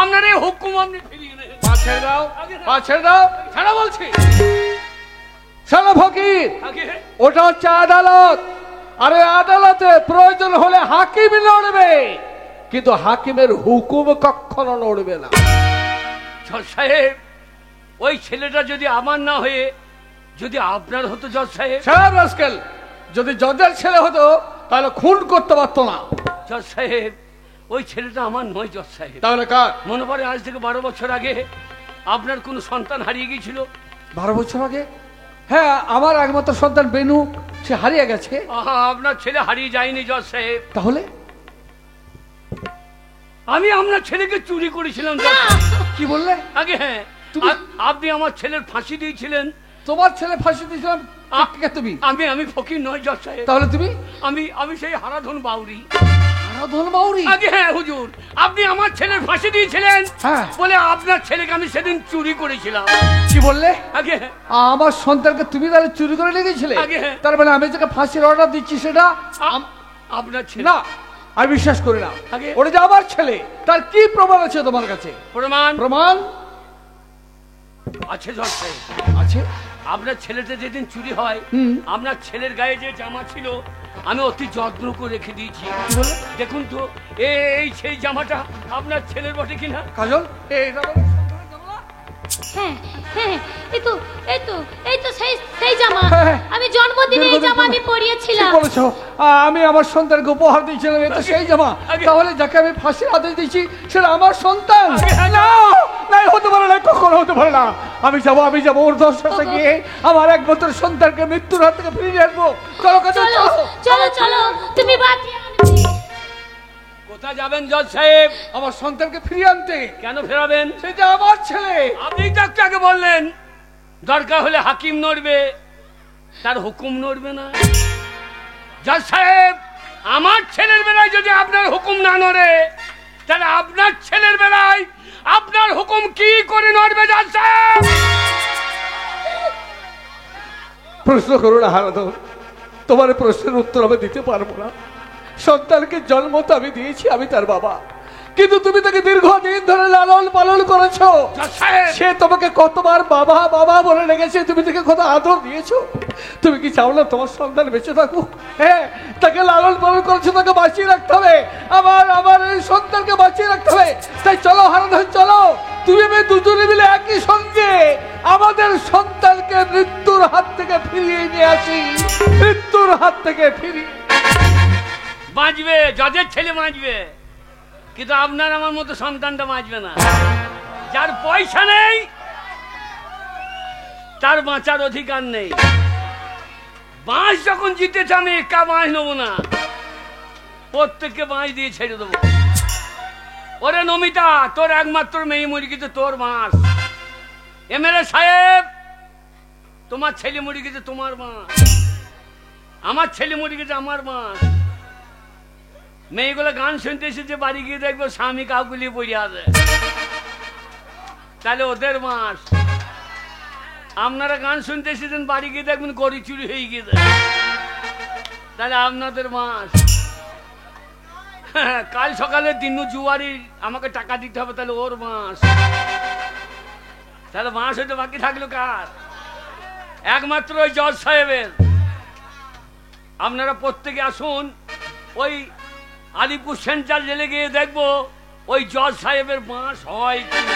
আপনার এই হুকুম আপনি ফিরিয়ে নেন। পা ছেড়ে দাও, পা ছেড়ে দাও, ছাড়া বলছি। শালা ফকির, আগে ওটা হচ্ছে আদালত, আর ওই আদালতে প্রয়োজন হলে হাকিম লড়বে, কিন্তু হাকিমের হুকুম কখনো লড়বে না। জজ সাহেব, ওই ছেলেটা যদি আমার না হয়ে যদি আপনার হতো জজ সাহেব। সাহেব রাস্কেল, যদি জজের ছেলে হতো তাহলে খুন করতে পারতো না। জজ সাহেব, ওই ছেলেটা আমার নয় জজ সাহেব। তাহলে কার? মনে পড়ে আজ থেকে 12 বছর আগে আপনার কোন সন্তান হারিয়ে গিয়েছিল। 12 বছর আগে? হ্যাঁ, আমার একমাত্র সন্তান বেনু, সে হারিয়ে গেছে। আপনার ছেলে হারিয়ে যায়নি জজ সাহেব। তাহলে আমি আপনার ছেলেকে চুরি করেছিলাম। কি বললে? আগে হ্যাঁ, আপনি আমার ছেলের ফাঁসি দিয়েছিলেন। তোমার ছেলে ফাঁসি দিয়েছিলাম? তুমি? আমি ফকির নয় জজ সাহেব। তাহলে তুমি? আমি সেই হারাধন বাউরি। হারাধন বাউরি? আগে হ্যাঁ হুজুর, আপনি আমার ছেলের ফাঁসি দিয়েছিলেন বলে আপনার ছেলেকে আমি সেদিন চুরি করেছিলাম। কি বললে? আগে আমার সন্তানকে তুমি তাহলে চুরি করে নিয়ে গেছিলে? তার মানে আমি যাকে ফাঁসির অর্ডার দিচ্ছি সেটা আপনার ছেলে না? আমি বিশ্বাস করি না। ওটা যে আমার ছেলে, তার কি প্রমাণ আছে তোমার কাছে? প্রমাণ আছে জজ সাহেব, আছে। আপনার ছেলেটা যেদিন চুরি হয়, আপনার ছেলের গায়ে যে জামা ছিল আমি অতি যত্ন করে রেখে দিয়েছি। দেখুন তো, এই সেই জামাটা আপনার ছেলের বটে কিনা? কাজল, হ্যাঁ হ্যাঁ, এই তো সেই জামা। আমি জন্মদিনে এই জামা আমি পরিয়েছিলাম। কি বলছো? আমি আমার সন্তানকে উপহার দিয়েছিলাম, এটা সেই জামা। তাহলে যাকে আমি ফাঁসির আদেশ দিয়েছি সেটা আমার সন্তান? না, না, হতে পারে না, কখনো হতে পারে না। আমি যাবো ওর দর্শনে গিয়ে আমার একমাত্র সন্তানকে মৃত্যুর হাত থেকে ফিরিয়ে আনবো। চলো কাজল, চলো চলো, তুমি বাঁচিয়ে আনবে। কোথায় যাবেন জজ সাহেব? আমার সন্তানকে ফিরিয়ে আনতে। কেন ফেরাবেন? সেটা আমার ছেলে। আপনি তো একটু আগে বললেন দরকার হলে হাকিম নড়বে, তার হুকুম নড়বে না। জজ সাহেব, আমার ছেলের বেলায় যদি আপনার হুকুম না নড়ে, তাহলে আপনার ছেলের বেলায় আপনার হুকুম কি করে নড়বে জজ সাহেব? প্রশ্ন করো না হারাধন, তোমার প্রশ্নের উত্তর আমি দিতে পারবো না। সন্তানকে জন্ম তো আমি দিয়েছি, আমি তার বাবা, কিন্তু তুমি তাকে দীর্ঘদিন ধরে লালন পালন করেছো। সে তোমাকে কতবার বাবা বাবা বলে রেখেছে, তুমি তাকে কত আদর দিয়েছো। তুমি কি চাও না তোমার সন্তান বেঁচে থাকুক? হ্যাঁ, তাকে লালন পালন করেছো, তাকে বাঁচিয়ে রাখতে হবে। আমার এই সন্তানকে বাঁচিয়ে রাখতে হবে। তাই চলো হারাধন, চলো, তুমি আমি দুজনে মিলে একই সঙ্গে আমাদের সন্তানকে মৃত্যুর হাত থেকে ফিরিয়ে নিয়ে আসি। মৃত্যুর হাত থেকে ফিরিয়ে বাঁচবে, জজের ছেলে বাঁচবে, কিন্তু আপনার আমার মতো সন্তানটা বাঁচবে না। যার পয়সা নেই তার বাঁচার অধিকার নেই। বাঁশ যখন জিতেছে আমি একা বাঁশ নেবো না, প্রত্যেককে বাঁশ দিয়ে ছেড়ে দেবো। ওরে নমিতা, তোর একমাত্র মেয়ে মরে গেছে, তোর বাঁশ। এমএলএ সাহেব, তোমার ছেলে মরে গেছে, তোমার বাঁশ। আমার ছেলে মরে গেছে, আমার বাঁশ। মেয়েগুলো গান শুনতে এসেছে, বাড়ি গিয়ে দেখবো স্বামী কাউগুলি পড়ে আছে, তাহলে ওদের মাস। আপনারা গান শুনতে এসেছেন, বাড়ি গিয়ে দেখবেন গড়ি চুরি হয়ে গেছে, তাহলে আপনাদের মাস। কাল সকালে দিনু জুয়ারি আমাকে টাকা দিতে হবে, তাহলে ওর মাস। তাহলে মাস হয়তো বাকি থাকলো কার? একমাত্র ওই জজ সাহেবের। আপনারা প্রত্যেকে আসুন, ওই আলিপুর সেন্ট্রাল জেলে গিয়ে দেখবো ওই জজ সাহেবের মাস হয় কি না।